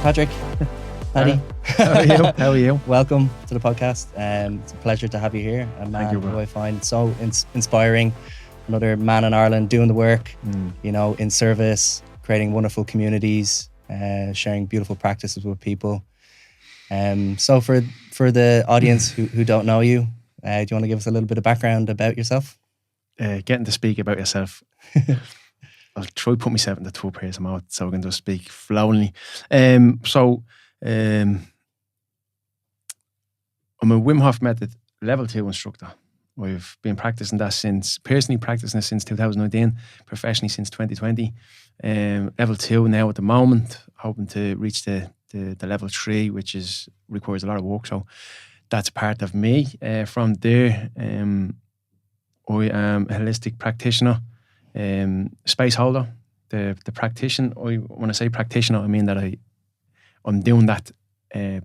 Patrick, Paddy. How are you? How are you? Welcome to the podcast. It's a pleasure to have you here. A man who I find so inspiring. Another man in Ireland doing the work, you know, in service, creating wonderful communities, sharing beautiful practices with people. So for the audience who don't know you, do you want to give us a little bit of background about yourself? Getting to speak about yourself. I'll try to put myself in the two pairs of mouth so I can just speak flowingly. I'm a Wim Hof Method Level 2 instructor. I've been practicing that personally practicing it since 2019, professionally since 2020. Level 2 now at the moment, hoping to reach the level 3, which requires a lot of work. So that's part of me. From there, I am a holistic practitioner, space holder. The practitioner, when I say practitioner, I mean that I'm doing that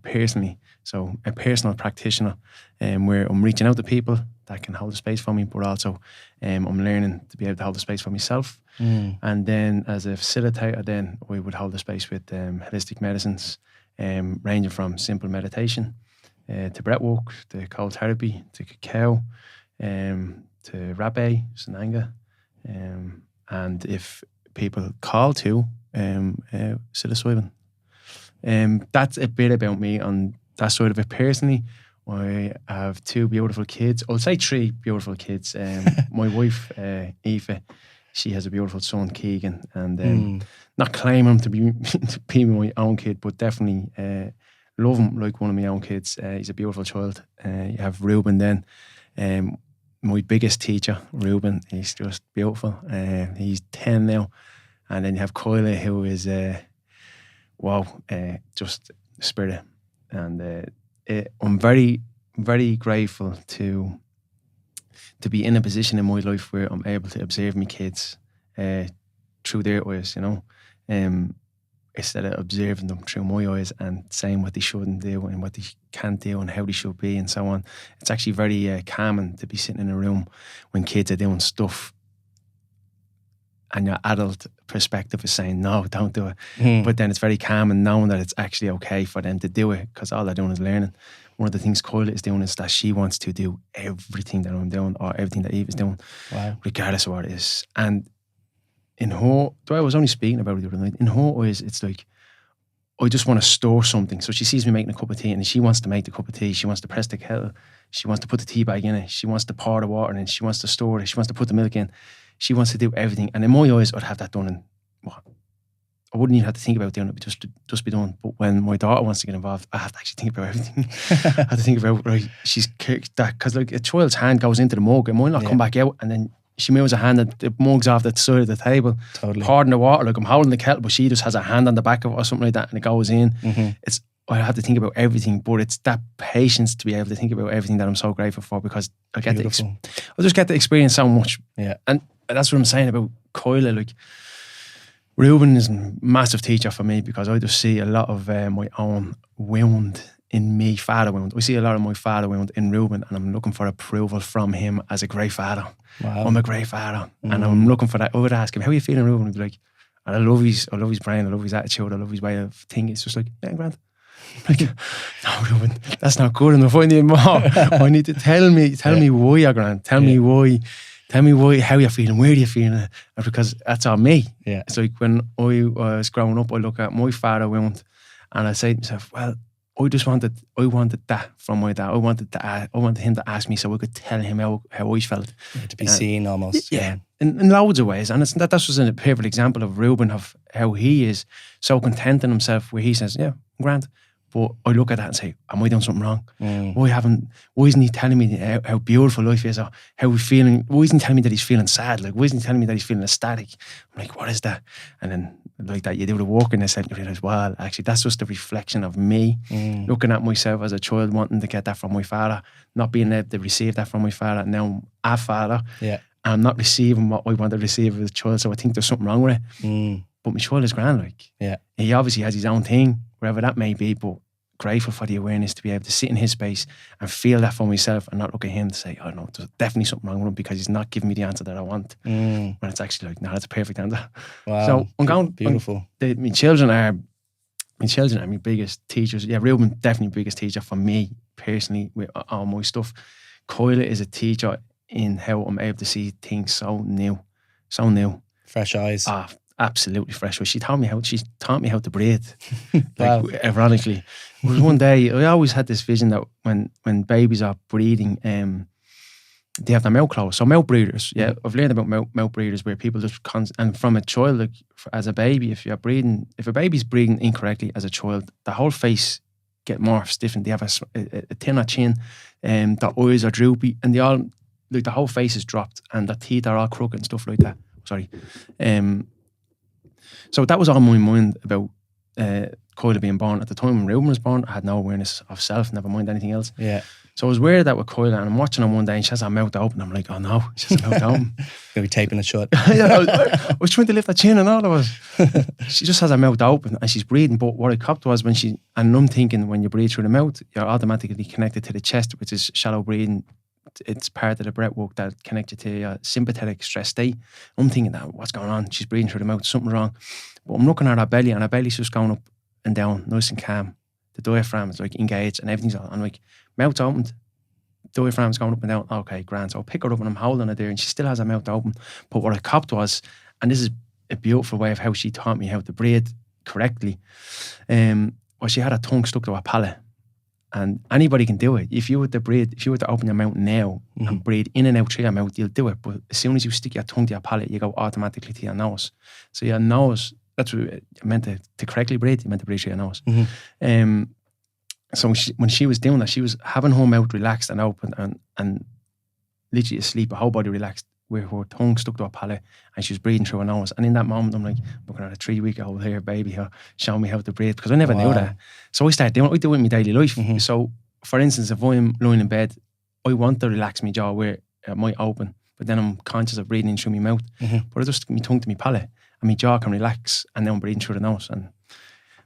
personally. So a personal practitioner, where I'm reaching out to people that can hold the space for me, but also I'm learning to be able to hold the space for myself. And then as a facilitator, then we would hold the space with holistic medicines, ranging from simple meditation to breathwork, to cold therapy, to cacao, to rabe, sananga, and if people call to psilocybin. That's a bit about me on that side of it. Personally, I have 2 beautiful kids. I'll say 3 beautiful kids. My wife, Aoife, she has a beautiful son, Keegan, and not claim him to be my own kid, but definitely love him like one of my own kids. He's a beautiful child. You have Ruben then, my biggest teacher, Ruben. He's just beautiful. He's 10 now. And then you have Kyla, who is just spirit. And I'm very, very grateful to be in a position in my life where I'm able to observe my kids through their eyes, you know, instead of observing them through my eyes and saying what they shouldn't do and what they can't do and how they should be and so on. It's actually very calming to be sitting in a room when kids are doing stuff and your adult perspective is saying, no, don't do it. But then it's very calming knowing that it's actually okay for them to do it, because all they're doing is learning. One of the things Kyla is doing is that she wants to do everything that I'm doing or everything that Eve is doing, regardless of what it is. And in her, I was only speaking about it the other night, in her eyes, it's like, I just want to store something. So she sees me making a cup of tea and she wants to make the cup of tea. She wants to press the kettle. She wants to put the tea bag in it. She wants to pour the water in. She wants to store it. She wants to put the milk in. She wants to do everything. And in my eyes, I'd have that done in I wouldn't even have to think about doing it, just be done. But when my daughter wants to get involved, I have to actually think about everything. I have to think about, right, she's kicked that, because like a child's hand goes into the mug, it might not come back out, and then she moves her hand and the mug's off the side of the table, pouring the water, like I'm holding the kettle, but she just has a hand on the back of it or something like that, and it goes in. I have to think about everything, but it's that patience to be able to think about everything that I'm so grateful for, because I just get to experience so much. And that's what I'm saying about Kyla. Like, Ruben is a massive teacher for me, because I just see a lot of my own wound in me, father wound. I see a lot of my father wound in Ruben, and I'm looking for approval from him as a great father. I'm a great father, and I'm looking for that. I would ask him, "How are you feeling, Ruben?" He'd be like, "I love his brain, I love his attitude, I love his way of thinking." It's just like, "Yeah, grand." Like, no, Ruben, that's not good enough. I need more. I need to tell me why you're grand. Tell me why. Tell me why, how you're feeling, where are you feeling, because that's on me. It's like when I was growing up, I look at my father wound and I say to myself, well, I wanted that from my dad. I wanted him to ask me so I could tell him how I felt. To be seen almost. In loads of ways. And that's just a perfect example of Ruben, of how he is so content in himself, where he says, yeah, I'm grand. But I look at that and say, am I doing something wrong? Why isn't he telling me how beautiful life is, or how we're feeling? Why isn't he telling me that he's feeling sad? Like, why isn't he telling me that he's feeling ecstatic? I'm like, what is that? And then like that, you do the work in this and you realize, well, actually, that's just a reflection of me looking at myself as a child, wanting to get that from my father, not being able to receive that from my father. Now I'm a father. I'm not receiving what I want to receive as a child, so I think there's something wrong with it. But my child is grand, like. He obviously has his own thing, wherever that may be, but grateful for the awareness to be able to sit in his space and feel that for myself, and not look at him to say, oh no, there's definitely something wrong with him because he's not giving me the answer that I want. When it's actually like, no, that's a perfect answer. Wow. So I'm going, beautiful. My children are my children are my biggest teachers. Yeah, Ruben, definitely biggest teacher for me personally with all my stuff. Kyla is a teacher in how I'm able to see things so new. Fresh eyes. Absolutely fresh eyes. She taught me how to breathe. Wow. Like, ironically, there was one day I always had this vision that when babies are breathing, they have their mouth closed. So mouth breathers. Yeah, I've learned about mouth breathers where people just and from a child, like as a baby, if a baby's breathing incorrectly as a child, the whole face get more stiffened. They have a thinner chin, their eyes are droopy, and they all like the whole face is dropped, and the teeth are all crooked and stuff like that. Sorry. So that was on my mind about Kyla being born. At the time when Ruben was born, I had no awareness of self, never mind anything else. Yeah. So I was aware of that with Kyla, and I'm watching her one day and she has her mouth open. I'm like, oh no, she has her mouth open. Gonna be taping it shut. I was trying to lift her chin and all of us. She just has her mouth open and she's breathing. But what I copped was and I'm thinking when you breathe through the mouth, you're automatically connected to the chest, which is shallow breathing. It's part of the breathwork that connects you to your sympathetic stress state. I'm thinking that what's going on? She's breathing through the mouth, something's wrong. But I'm looking at her belly and her belly's just going up and down, nice and calm. The diaphragm is like engaged and everything's on. I'm like, mouth's opened, diaphragm's going up and down. Okay, grand. So I'll pick her up and I'm holding her there and she still has her mouth open. But what I copped was, and this is a beautiful way of how she taught me how to breathe correctly, was she had her tongue stuck to her palate. And anybody can do it. If you were to open your mouth now and breathe in and out through your mouth, you'll do it. But as soon as you stick your tongue to your palate, you go automatically to your nose. So your nose, that's what you meant to correctly breathe. You meant to breathe through your nose. So when she was doing that, she was having her mouth relaxed and open and literally asleep, her whole body relaxed, where her tongue stuck to her palate and she was breathing through her nose. And in that moment, I'm like, looking at a 3-week-old here baby here, showing me how to breathe, because I never knew that. So I started doing it. I do it in my daily life. So, for instance, if I'm lying in bed, I want to relax my jaw where it might open, but then I'm conscious of breathing in through my mouth. But I just stick my tongue to my palate and my jaw can relax, and then I'm breathing through the nose. And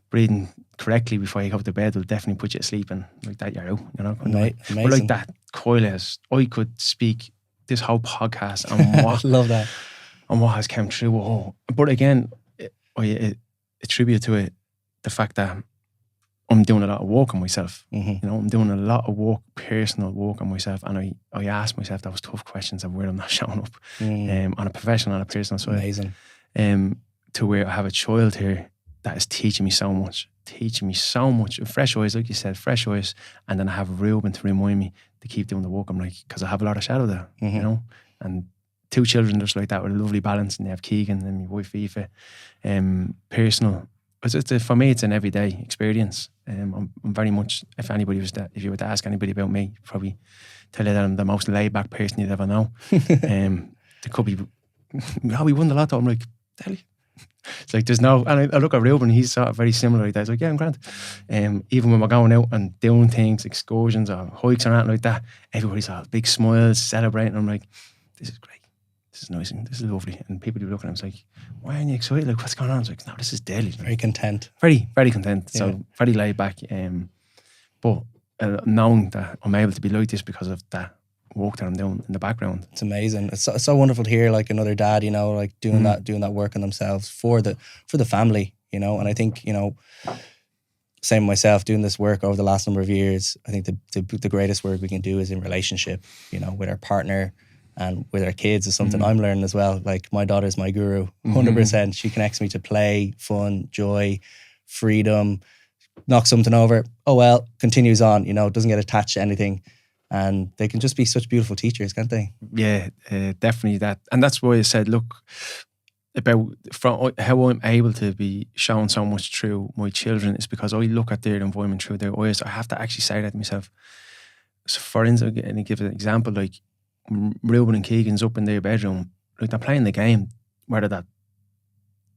breathing correctly before you go to bed will definitely put you to sleep, and like that you're out, you know. Amazing. But like that, Kyla, I could speak this whole podcast and what love that and what has come through. Oh. But again, I attribute to it the fact that I'm doing a lot of work on myself. You know, I'm doing a lot of work, personal work on myself, and I ask myself those tough questions of where I'm not showing up on a professional and a personal side. Amazing. To where I have a child here that is teaching me so much. Fresh eyes, like you said, fresh eyes. And then I have Ruben to remind me to keep doing the work. I'm like, because I have a lot of shadow there, you know. And 2 children just like that with a lovely balance, and they have Keegan and my wife Aoife. Personal. For me, it's an everyday experience. I'm very much, if you were to ask anybody about me, probably tell you that I'm the most laid back person you'd ever know. There could be, we won the lotto. I'm like, Deli. It's like there's no, and I look at Ruben, he's sort of very similar like that. He's like, yeah, I'm grand. Even when we're going out and doing things, excursions or hikes or anything like that, everybody's all big smiles, celebrating. I'm like, this is great, this is nice, and this is lovely. And people do look at him, it's like, why aren't you excited? Like, what's going on? It's like, no, this is deadly. Very content. Very, very content. Yeah. So very laid back. But knowing that I'm able to be like this because of that work that I'm doing in the background. It's amazing. It's so wonderful to hear like another dad, you know, like doing that work on themselves for the family, you know. And I think, you know, same myself doing this work over the last number of years, I think the greatest work we can do is in relationship, you know, with our partner and with our kids is something I'm learning as well. Like my daughter's my guru, 100%. She connects me to play, fun, joy, freedom, knock something over. Oh, well, continues on, you know, doesn't get attached to anything. And they can just be such beautiful teachers, can't they? Yeah, definitely that. And that's why I said, look, about from how I'm able to be shown so much through my children is because I look at their environment through their eyes. I have to actually say that to myself. So for instance, and give an example, like Ruben and Keegan's up in their bedroom, like they're playing the game, whether they're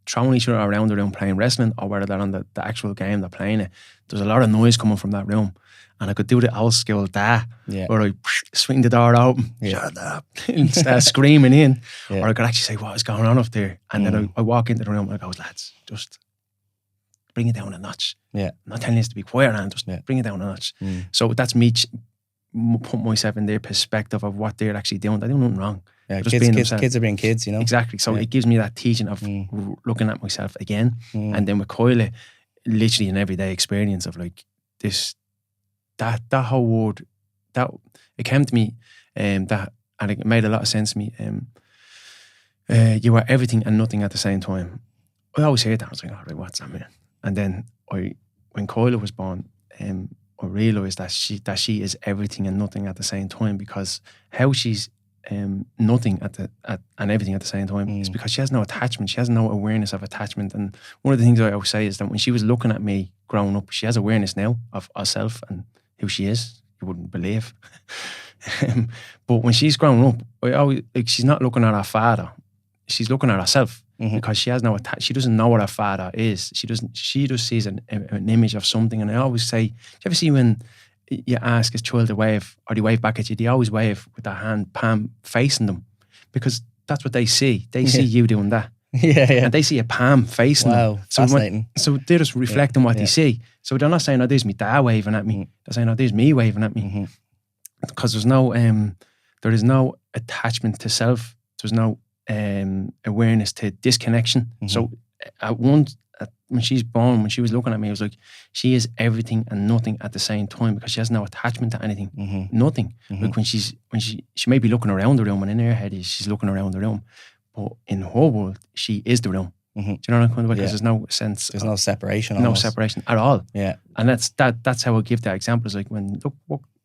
throwing each other around the room playing wrestling or whether they're on the actual game they're playing it. There's a lot of noise coming from that room. And I could do the old school where I swing the door open, shut up, and start screaming in. Or I could actually say, what is going on up there? And then I walk into the room and I go, lads, just bring it down a notch. Yeah. I'm not telling you to be quiet, and just bring it down a notch. So that's me put myself in their perspective of what they're actually doing. They're doing nothing wrong. Yeah, kids are being kids, you know. Exactly. So it gives me that teaching of looking at myself again. And then with Kyla, literally an everyday experience of like this, that whole word, that it came to me, and it made a lot of sense to me. You are everything and nothing at the same time. I always heard that. I was like, all right, what's that mean? And then when Kyla was born, I realised that she is everything and nothing at the same time, because how she's nothing and everything at the same time is because she has no attachment. She has no awareness of attachment. And one of the things I always say is that when she was looking at me growing up, she has awareness now of herself and who she is. You wouldn't believe. But when she's growing up, she's not looking at her father. She's looking at herself, because she has no she doesn't know what her father is. She just sees an image of something. And I always say, do you ever see when you ask a child to wave, or they wave back at you, they always wave with their hand palm facing them, because that's what they see. They see you doing that. Yeah. And they see a palm facing them. Fascinating. So they're just reflecting what they see. So they're not saying, oh, there's me dad waving at me. They're saying, oh, there's me waving at me. Because there is no attachment to self. There's no awareness to disconnection. So when she's born, when she was looking at me, I was like, she is everything and nothing at the same time, because she has no attachment to anything. Nothing. Like when she may be looking around the room, and in her head she's looking around the room, but in her world she is the room. Do you know what I'm saying? Because there's no sense. There's no separation. No separation at all. Yeah. And that's how I give that example. Is like when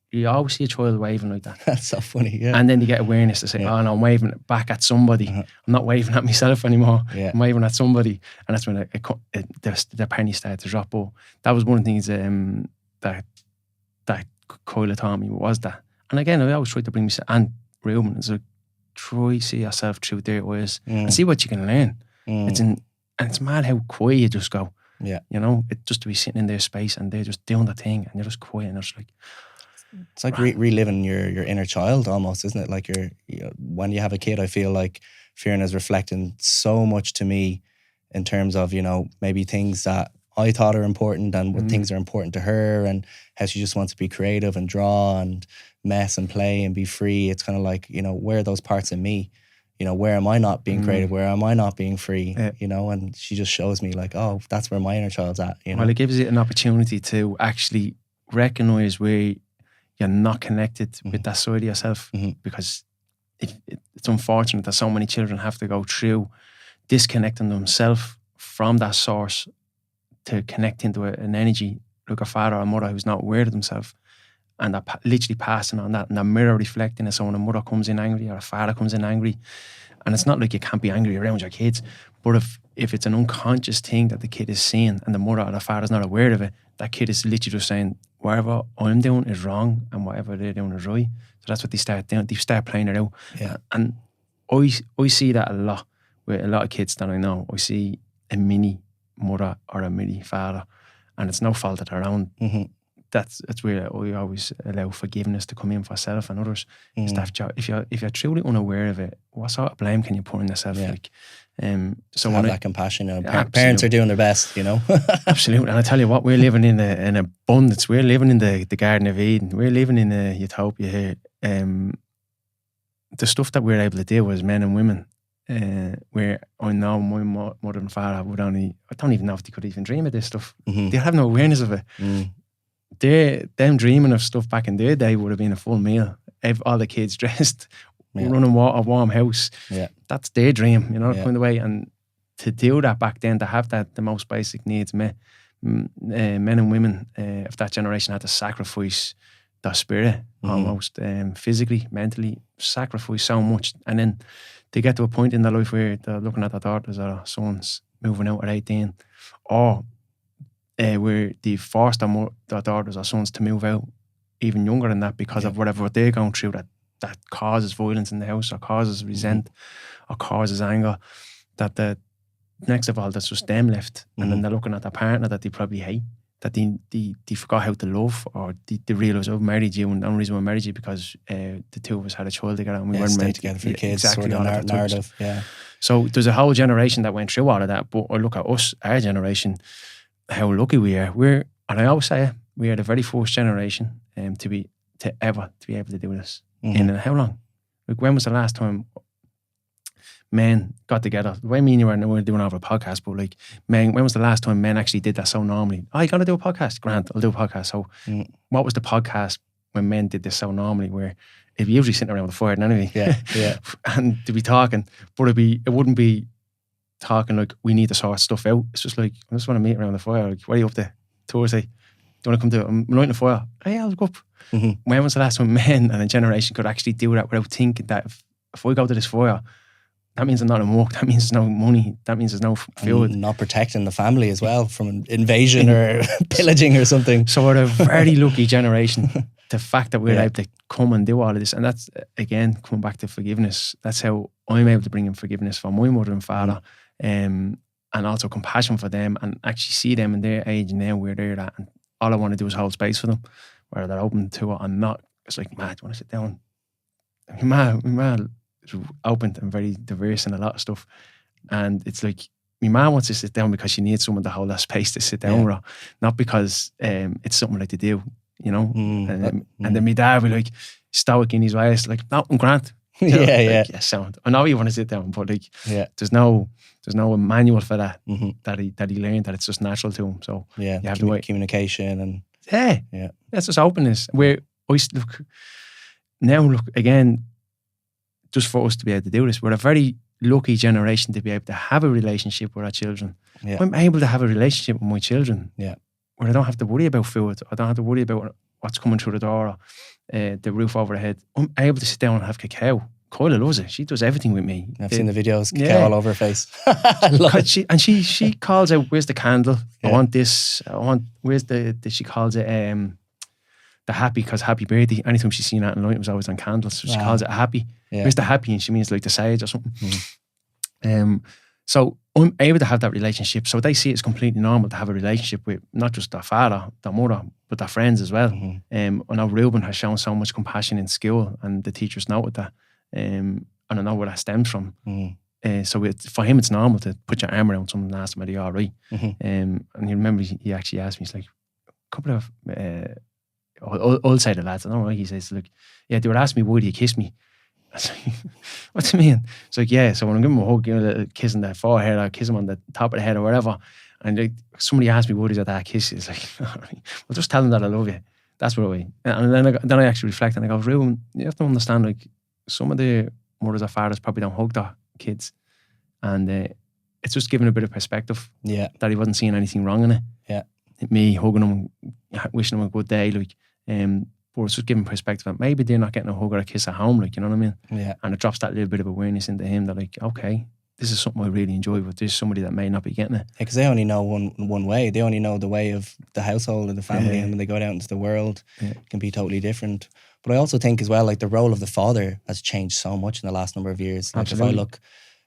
you always see a child waving like that. That's so funny, yeah. And then you get awareness to say, oh no, I'm waving back at somebody. I'm not waving at myself anymore. Yeah. I'm waving at somebody. And that's when the penny started to drop. But that was one of the things that Kyla taught me, was that. And again, I always try to bring myself, and Reuben, it's like, try see yourself through their eyes and see what you can learn. And it's mad how quiet you just go. Yeah. You know, it just to be sitting in their space and they're just doing their thing and you're just quiet and it's like, it's like reliving your inner child almost, isn't it? Like when you have a kid, I feel like Fiona is reflecting so much to me in terms of, maybe things that I thought are important and what things are important to her, and how she just wants to be creative and draw and mess and play and be free. It's kind of like, where are those parts in me? Where am I not being creative? Where am I not being free? And she just shows me like, oh, that's where my inner child's at. Well, it gives you an opportunity to actually recognize where you're not connected with that side of yourself, because it's unfortunate that so many children have to go through disconnecting themselves from that source to connect into an energy, like a father or a mother who's not aware of themselves, and they're literally passing on that, and the mirror reflecting it. So when a mother comes in angry or a father comes in angry, and it's not like you can't be angry around your kids, but if it's an unconscious thing that the kid is seeing and the mother or the father's not aware of it, that kid is literally just saying, whatever I'm doing is wrong and whatever they're doing is right. So that's what they start doing. They start playing it out. Yeah. And I see that a lot with a lot of kids that I know. I see a mini mother or a mini father, and it's no fault of their own. That's where I always allow forgiveness to come in for self and others. If you're truly unaware of it, what sort of blame can you put on yourself? Yeah. Like, so have that compassion. Parents are doing their best, Absolutely. And I tell you what, we're living in an abundance. We're living in the Garden of Eden. We're living in a utopia here. The stuff that we're able to do as men and women, where I know my mother and father I don't even know if they could even dream of this stuff. They have no awareness of it. Them dreaming of stuff back in their day would have been a full meal. All the kids dressed, running a warm house. Yeah. That's their dream, kind of way. And to do that back then, to have the most basic needs met, men and women of that generation had to sacrifice their spirit almost, physically, mentally, sacrifice so much. And then they get to a point in their life where they're looking at their daughters or sons moving out at 18, or where they forced their daughters or sons to move out even younger than that because of whatever they're going through that causes violence in the house or causes resent or causes anger, that the next of all that's just them left, and then they're looking at their partner that they probably hate, that they forgot how to love, or they realise, oh, married you, and the only reason we married you because the two of us had a child together and we weren't meant together for kids, exactly, sort of narrative. Yeah. So there's a whole generation that went through all of that, but I look at us, our generation, how lucky we are. And I always say it, we are the very first generation to be able to do this. In how long? Like, when was the last time men got together. The way me and you were doing over a podcast, but like, men, when was the last time men actually did that so normally? Oh, you got to do a podcast? Grant, I'll do a podcast. So what was the podcast when men did this so normally, where it'd be usually sitting around the fire anyway, and to be talking, but it wouldn't be talking like we need to sort stuff out. It's just like, I just want to meet around the fire. Like, what are you up to Thursday? Do you want to come to? I'm lighting the fire. Hey, I'll go up. When was the last time men and a generation could actually do that without thinking that if I go to this fire, that means I'm not in work, that means there's no money, that means there's no food. And not protecting the family as well from an invasion or pillaging or something. So we're a very lucky generation. The fact that we're able to come and do all of this, and that's, again, coming back to forgiveness, that's how I'm able to bring in forgiveness for my mother and father, and also compassion for them, and actually see them in their age now where they're at, and all I want to do is hold space for them, where they're open to it. I'm not, it's like, man, do you want to sit down? My man is open and very diverse in a lot of stuff. And it's like, my mom wants to sit down because she needs someone to hold that space to sit down with her, not because it's something like to do, you know? And then my dad will be like, stoic in his ways, like, no, I'm grand. You know? Yeah, sound. I know you want to sit down, but like, there's no manual for that, that he learned, that it's just natural to him. So you have to communication and that's just openness. Where I look again, just for us to be able to do this, we're a very lucky generation to be able to have a relationship with our children. I'm able to have a relationship with my children, where I don't have to worry about food, I don't have to worry about what's coming through the door, or the roof over the head. I'm able to sit down and have cacao. Kyla loves it. She does everything with me. I've seen the videos, cacao all over her face. I love it. She calls out, where's the candle? I want this. Where's she calls it the happy, because happy birthday. Anytime she's seen that in light, it was always on candles. So she calls it a happy. Where's the happy? And she means like the sage or something. So I'm able to have that relationship. So they see it's completely normal to have a relationship with not just their father, their mother, but their friends as well. I know Ruben has shown so much compassion in school, and the teachers noted that. And I know where that stems from. So for him, it's normal to put your arm around someone and ask them, are they all right? And you remember he actually asked me, he's like, a couple of old-sided lads, I don't know, he says, like, yeah, they would ask me, why do you kiss me? I was like, what do you mean? It's like, yeah, so when I'm giving him a hug, give him a little kiss on the forehead, or kiss him on the top of the head or whatever, and like, somebody asked me, why does that kiss? It's like, well, just tell them that I love you. That's what I. And then I actually reflect and I go, Ruben, you have to understand, like, some of the mothers or fathers probably don't hug their kids, and it's just giving a bit of perspective. That he wasn't seeing anything wrong in it. Me hugging him, wishing him a good day, like, but it's just giving perspective that maybe they're not getting a hug or a kiss at home, like, you know what I mean? And it drops that little bit of awareness into him that, like, okay, this is something I really enjoy, but there's somebody that may not be getting it. Because they only know one way. They only know the way of the household and the family, and when they go out into the world, it can be totally different. But I also think as well, like, the role of the father has changed so much in the last number of years. Like, if I look,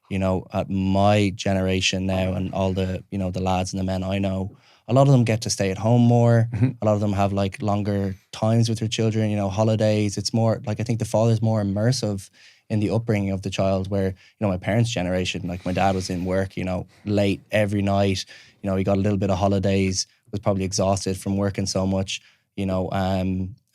you know, at my generation now and all the, you know, the lads and the men I know, a lot of them get to stay at home more. A lot of them have like longer times with their children, you know, holidays. It's more like, I think the father's more immersive in the upbringing of the child, where, you know, my parents' generation, like, my dad was in work, you know, late every night. You know, he got a little bit of holidays, was probably exhausted from working so much, you know,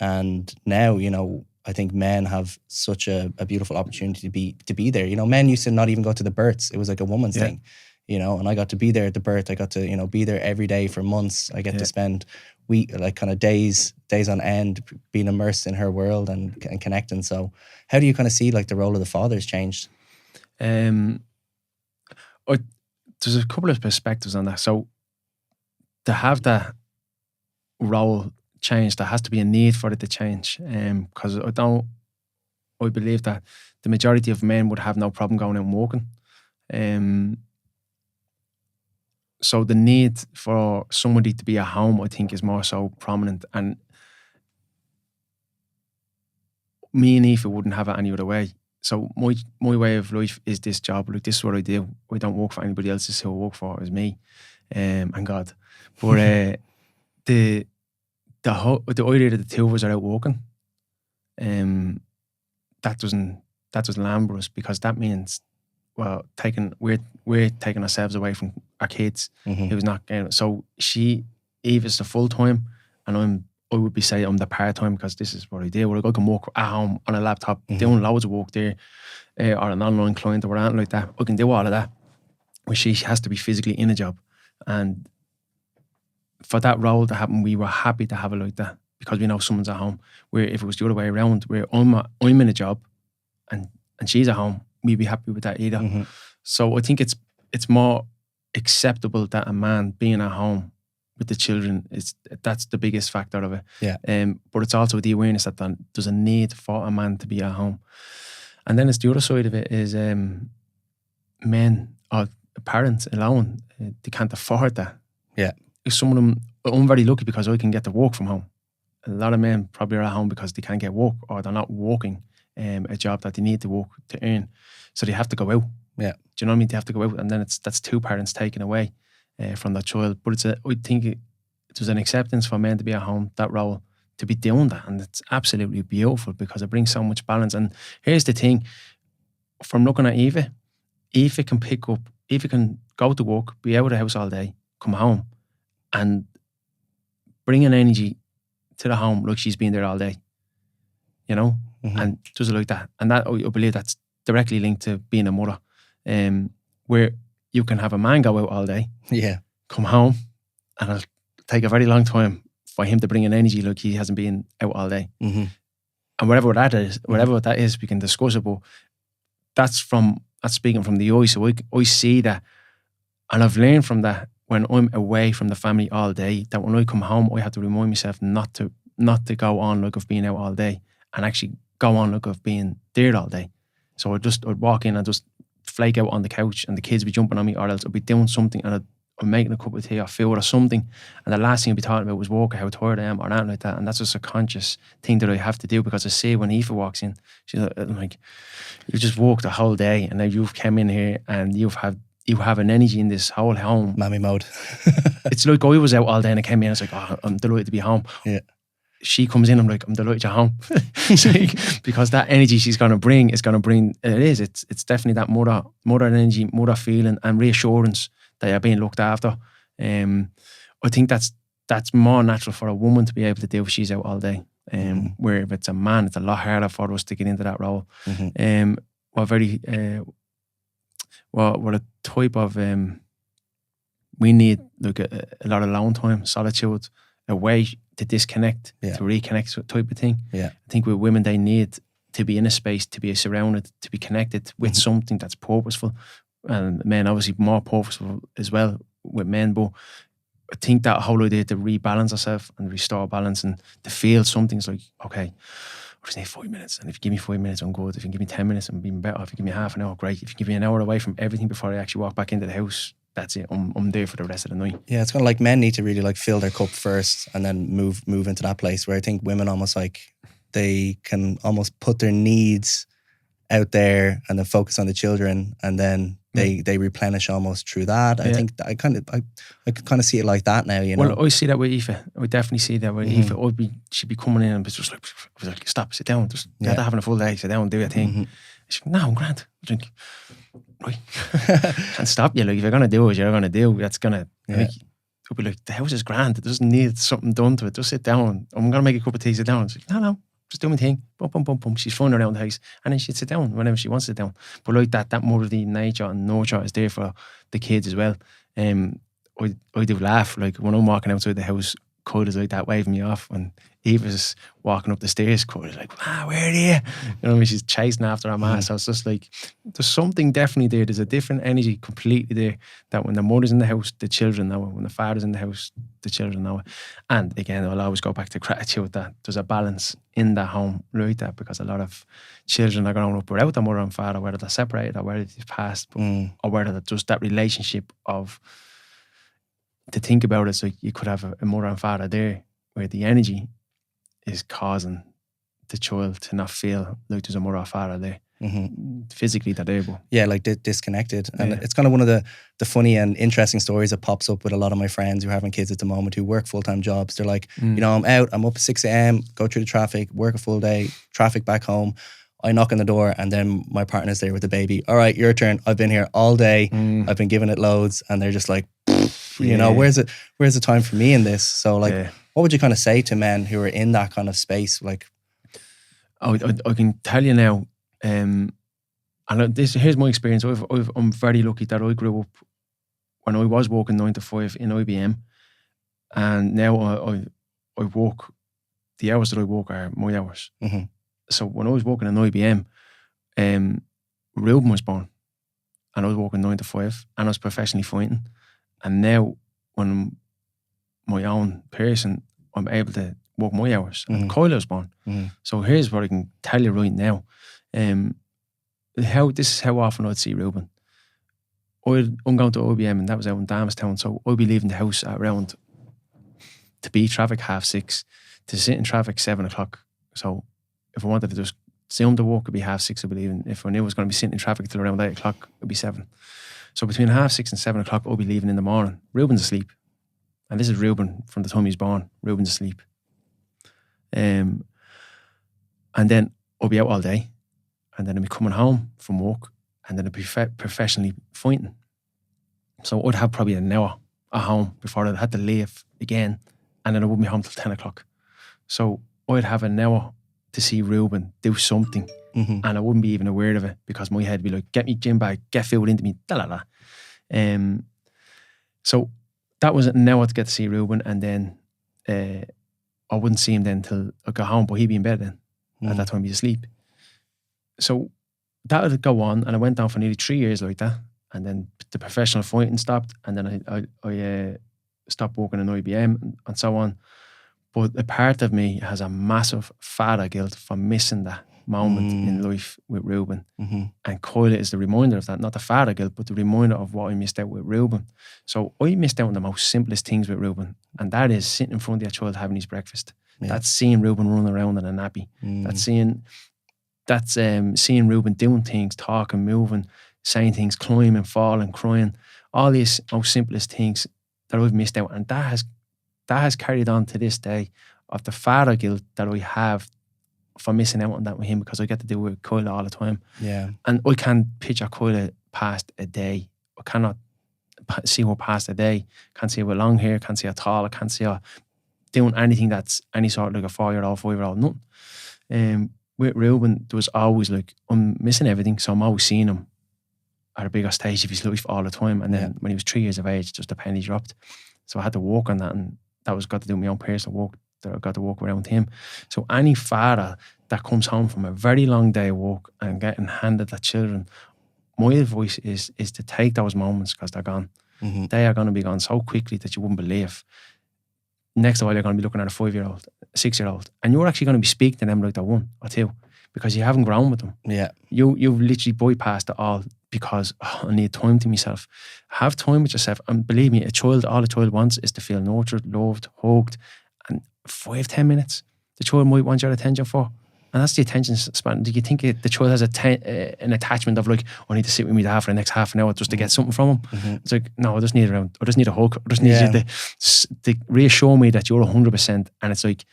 and now, you know, I think men have such a beautiful opportunity to be there. You know, men used to not even go to the births. It was like a woman's thing, you know, and I got to be there at the birth. I got to, you know, be there every day for months. I get to spend kind of days on end being immersed in her world and connecting. So how do you kind of see, like, the role of the father has changed? There's a couple of perspectives on that. So to have that role change, there has to be a need for it to change. Because I believe that the majority of men would have no problem going out and walking. So the need for somebody to be at home, I think, is more so prominent. And me and Aoife wouldn't have it any other way. So my way of life is this job. Like, this is what I do. I don't work for anybody else. This is who I work for, is me, and God. But the idea that the two of us are out walking, that doesn't land for us, because that means, well, we're taking ourselves away from our kids. Who's not getting it. So Eve is the full time, and I would be saying I'm the part-time because this is what I do. I can work at home on a laptop, doing loads of work there, or an online client or anything like that. I can do all of that. Where she has to be physically in a job. And for that role to happen, we were happy to have it like that because we know someone's at home. Where if it was the other way around, where I'm in a job and she's at home, we'd be happy with that either. So I think it's more acceptable that a man being at home with the children, that's the biggest factor of it. Yeah. But it's also the awareness that there's a need for a man to be at home. And then it's the other side of it is men or parents alone, they can't afford that. Yeah. Some of them, I'm very lucky because I can get to work from home. A lot of men probably are at home because they can't get work or they're not working a job that they need to work to earn. So they have to go out. Yeah. Do you know what I mean? They have to go out, and then that's two parents taken away from that child. But I think there's an acceptance for men to be at home, that role, to be doing that. And it's absolutely beautiful because it brings so much balance. And here's the thing, from looking at Eva can pick up, Eva can go to work, be out of the house all day, come home and bring an energy to the home like she's been there all day, you know, and does it like that. And that, I believe that's directly linked to being a mother, where you can have a man go out all day, come home, and it'll take a very long time for him to bring an energy like he hasn't been out all day. And whatever that is, we can discuss it, but that's speaking from the eye. So I see that, and I've learned from that when I'm away from the family all day, that when I come home, I have to remind myself not to go on like I've been out all day, and actually go on like I've been there all day. So I'd walk in and just flake out on the couch, and the kids would be jumping on me, or else I'd be doing something and I'm making a cup of tea or food or something, and the last thing I'd be talking about was work, how tired I am, or anything like that. And that's just a conscious thing that I have to do, because I see when Aoife walks in, she's like, you just walked the whole day, and now you've come in here and you have an energy in this whole home. Mammy mode. It's like I was out all day and I came in, it's like, oh, I'm delighted to be home. Yeah. She comes in, I'm like, I'm delighted you're home. Because that energy she's going to bring is going to bring, it's definitely that mother energy, mother feeling and reassurance that you're being looked after. I think that's more natural for a woman to be able to do if she's out all day. Where if it's a man, it's a lot harder for us to get into that role. We're a type of, we need like a lot of alone time, solitude, a way to disconnect, to reconnect, type of thing. Yeah. I think with women, they need to be in a space, to be surrounded, to be connected with something that's purposeful. And men, obviously, more purposeful as well with men. But I think that whole idea to rebalance ourselves and restore balance and to feel something's like, okay, I just need 5 minutes. And if you give me 5 minutes, I'm good. If you give me 10 minutes, I'm even better. If you give me half an hour, great. If you give me an hour away from everything before I actually walk back into the house, that's it. I'm there for the rest of the night. Yeah, it's kind of like men need to really like fill their cup first and then move into that place, where I think women almost like they can almost put their needs out there and then focus on the children, and then they replenish almost through that. I think that I kind of see it like that now, you know. Well, I see that with Aoife. I definitely see that with Aoife. She'd be coming in and just like, I was like, stop, sit down, just after having a full day, sit down, do your thing. She's like, no, I'm grand. I think, right, can't stop you. Like, if you're gonna do what you're gonna do, that's gonna make. I'll be like, the house is grand. It doesn't need something done to it. Just sit down. I'm gonna make a cup of tea. Sit down. She's like, no, just do my thing. Boom, boom, boom, boom. She's flying around the house, and then she'd sit down whenever she wants to sit down. But like that motherly nature and nurture is there for the kids as well. I do laugh, like when I'm walking outside the house, Coda's like that waving me off, and Eva's walking up the stairs, Coda's like, where are you? You know what I mean? She's chasing after her man. So it's just like, there's something definitely there. There's a different energy completely there, that when the mother's in the house, the children know it. When the father's in the house, the children know it. And again, I'll always go back to gratitude, that there's a balance in that home like that, because a lot of children are growing up without their mother and father, whether they're separated or whether they've passed, or whether they're just that relationship of, to think about it, so you could have a mother and father there where the energy is causing the child to not feel like there's a mother or father there. Physically they're there, but like disconnected. And it's kind of one of the funny and interesting stories that pops up with a lot of my friends who are having kids at the moment, who work full-time jobs. They're like, you know, I'm up at 6 a.m, go through the traffic, work a full day, traffic back home. I knock on the door, and then my partner's there with the baby. All right, your turn. I've been here all day. I've been giving it loads. And they're just like, you know, where's the time for me in this? So like, what would you kind of say to men who are in that kind of space? Like, I can tell you now, and here's my experience. I'm very lucky that I grew up when I was working 9 to 5 in IBM, and now I work, the hours that I work are my hours. mm-hmm. So when I was working in IBM, Ruben was born, and I was working 9 to 5, and I was professionally fighting. And now, when I'm my own person, I'm able to work my hours. And Kyle was born. So here's what I can tell you right now. This is how often I'd see Ruben. I'm going to IBM, and that was out in Damastown. So I'd be leaving the house at around, to beat traffic 6:30, to sit in traffic 7 o'clock. So if I wanted to just zoom to work, it'd be 6:30, I'd be leaving. If I knew I was going to be sitting in traffic till around 8 o'clock, it'd be 7. So between 6:30 and 7 o'clock, I'll be leaving in the morning. Ruben's asleep. And this is Ruben from the time he's born. Ruben's asleep. And then I'll be out all day. And then I'll be coming home from work. And then I'll be professionally fighting. So I'd have probably an hour at home before I'd had to leave again. And then I wouldn't be home till 10 o'clock. So I'd have an hour to see Ruben do something. And I wouldn't be even aware of it, because my head would be like, get me gym bag, get food into me, da la la. So that was an hour to get to see Ruben, and then I wouldn't see him then till I got home, but he'd be in bed then. At that time, he'd asleep. So that would go on, and I went down for nearly 3 years like that. And then the professional fighting stopped, and then I stopped working in IBM and so on. But a part of me has a massive father guilt for missing that moment in life with Ruben. And Kyle is the reminder of that, not the father guilt, but the reminder of what I missed out with Ruben. So I missed out on the most simplest things with Ruben, and that is sitting in front of your child having his breakfast. That's seeing Ruben running around in a nappy. That's seeing Ruben doing things, talking, moving, saying things, climbing, falling, crying, all these most simplest things that I've missed out. And that has carried on to this day, of the father guilt that I have for missing out on that with him, because I get to do it with Kyle all the time. Yeah. And I can't picture Kyle past a day. I cannot see her past a day. Can't see her with long hair, can't see her tall, I can't see her doing anything that's any sort of like a 4-year-old, 5-year-old, nothing. With Ruben, there was always like, I'm missing everything, so I'm always seeing him at a bigger stage of his life all the time. And then when he was 3 years of age, just a penny dropped. So I had to work on that, and that was got to do my own personal work, that I got to walk around with him. So any father that comes home from a very long day of work and getting handed their children, my advice is to take those moments, because they're gone. They are going to be gone so quickly that you wouldn't believe. Next of all, you're going to be looking at a 5-year-old, a 6-year-old, and you're actually going to be speaking to them like they're 1 or 2, because you haven't grown with them. Yeah, you've literally bypassed it all, because I need time to myself. Have time with yourself, and believe me, all a child wants is to feel nurtured, loved, hugged. And 5-10 minutes, the child might want your attention for, and that's the attention span. Do you think the child has an attachment of like, I need to sit with me dad for the next half an hour just to get something from him? It's like, no, I just need a hug. I just need you to reassure me that you're 100%. And it's like,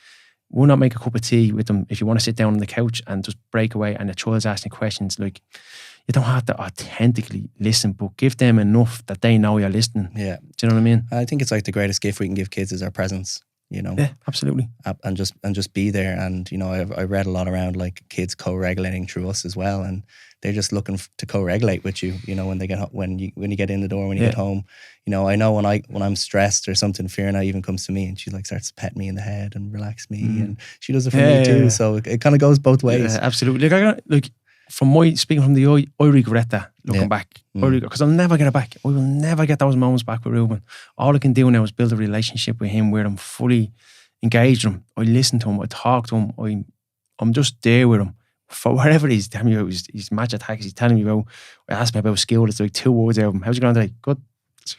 why not make a cup of tea with them if you want to sit down on the couch and just break away, and the child's asking questions? Like, you don't have to authentically listen, but give them enough that they know you're listening. Yeah. Do you know what I mean? I think it's like the greatest gift we can give kids is our presence. You know, yeah, absolutely, and just be there. And you know, I read a lot around like kids co-regulating through us as well, and they're just looking to co-regulate with you. You know, when you get in the door, when you get home. You know, I know when I'm stressed or something, Fiona even comes to me and she like starts to pet me in the head and relax me, and she does it for me too. So it kind of goes both ways. Yeah, absolutely. Speaking from the eye, I regret that looking back. Because I'll never get it back. I will never get those moments back with Ruben. All I can do now is build a relationship with him where I'm fully engaged with him. I listen to him, I talk to him, I'm just there with him. For whatever he's telling me about his match attacks, he's telling me about, I asked me about school, it's like 2 words out of him. How's it going today? Good.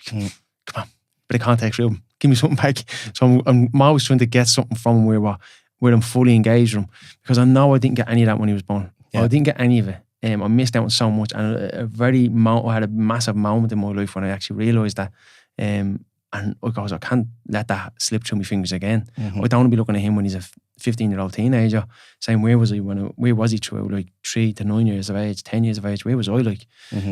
Come on, bit of context, Ruben. Give me something back. So I'm always trying to get something from him where I'm fully engaged with him. Because I know I didn't get any of that when he was born. Yeah. I didn't get any of it. I missed out on so much, and I had a massive moment in my life when I actually realised that. And I can't let that slip through my fingers again. I don't want to be looking at him when he's a 15-year-old teenager, saying where was he through like 3 to 9 years of age, 10 years of age? Where was I like?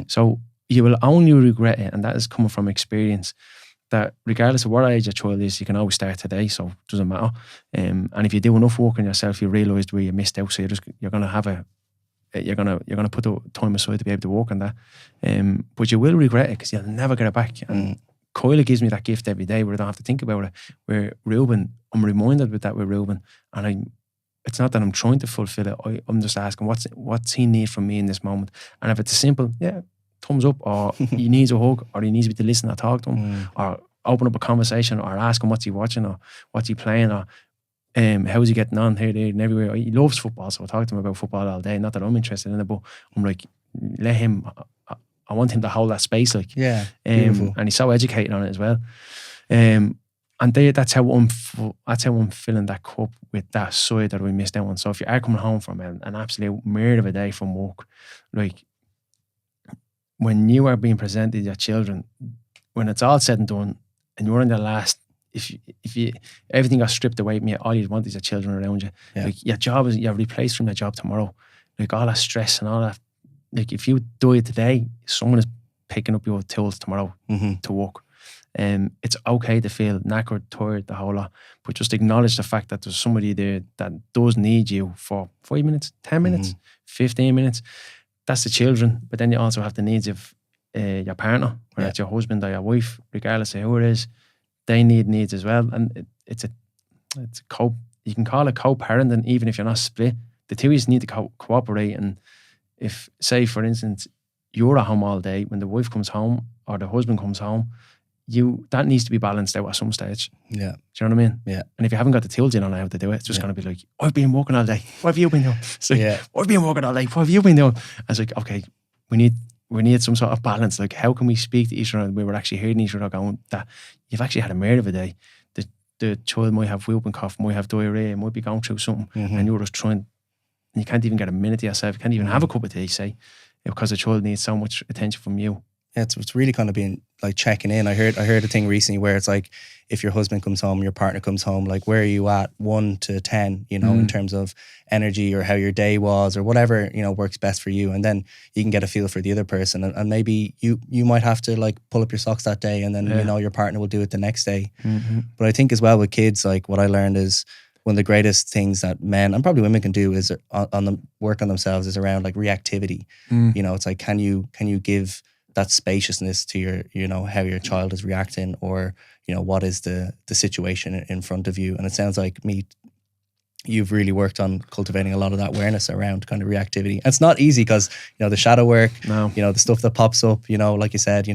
So you will only regret it, and that is coming from experience. that regardless of what age your child is, you can always start today, so it doesn't matter. And if you do enough work on yourself, you realise where you missed out, so you're gonna put the time aside to be able to work on that. But you will regret it because you'll never get it back. And Kyla gives me that gift every day where I don't have to think about it. Where Ruben, I'm reminded with Ruben, and it's not that I'm trying to fulfill it. I'm just asking what's he need from me in this moment. And if it's a simple, thumbs up, or he needs a hug, or he needs me to listen or talk to him, or open up a conversation, or ask him what's he watching, or what's he playing, or how's he getting on here, there, and everywhere. He loves football, so I talk to him about football all day. Not that I'm interested in it, but I'm like, let him. I want him to hold that space, like, beautiful. And he's so educated on it as well. And that's how I'm filling that cup with that side that we missed out on. So if you are coming home from an absolute murder of a day from work, like, when you are being presented your children, when it's all said and done, and you're in the last, if you everything got stripped away from you, all you want is your children around you. Like, your job is, you're replaced from your job tomorrow. Like, all that stress and all that. Like, if you do it today, someone is picking up your tools tomorrow to work. It's okay to feel knackered, tired, the whole lot, but just acknowledge the fact that there's somebody there that does need you for 5 minutes, 10 minutes, 15 minutes. That's the children, but then you also have the needs of your partner, whether it's your husband or your wife, regardless of who it is. They need needs as well, and it's a you can call it co-parenting, even if you're not split. The two of you need to cooperate. And if, say, for instance, you're at home all day, when the wife comes home or the husband comes home, that needs to be balanced out at some stage. Yeah. Do you know what I mean? Yeah. And if you haven't got the tools, you don't know how to do it. It's just going to be like, I've been working all day. What have you been doing? It's like, I've been working all day. What have you been doing? And it's like, okay, we need some sort of balance. Like, how can we speak to each other and we were actually hearing each other going that you've actually had a murder of a day. The child might have whooping cough, might have diarrhea, might be going through something, and you're just trying, and you can't even get a minute to yourself. You can't even have a cup of tea, say, because the child needs so much attention from you. Yeah, it's really kind of being like checking in. I heard a thing recently where it's like, if your husband comes home, your partner comes home, like, where are you at 1 to 10, in terms of energy or how your day was or whatever, works best for you. And then you can get a feel for the other person. And maybe you might have to like pull up your socks that day, and then, your partner will do it the next day. But I think as well with kids, like, what I learned is one of the greatest things that men and probably women can do is work on themselves is around like reactivity. It's like, can you give that spaciousness to your, how your child is reacting, or, what is the situation in front of you. And it sounds like you've really worked on cultivating a lot of that awareness around kind of reactivity. And it's not easy because, the shadow work, the stuff that pops up, like you said,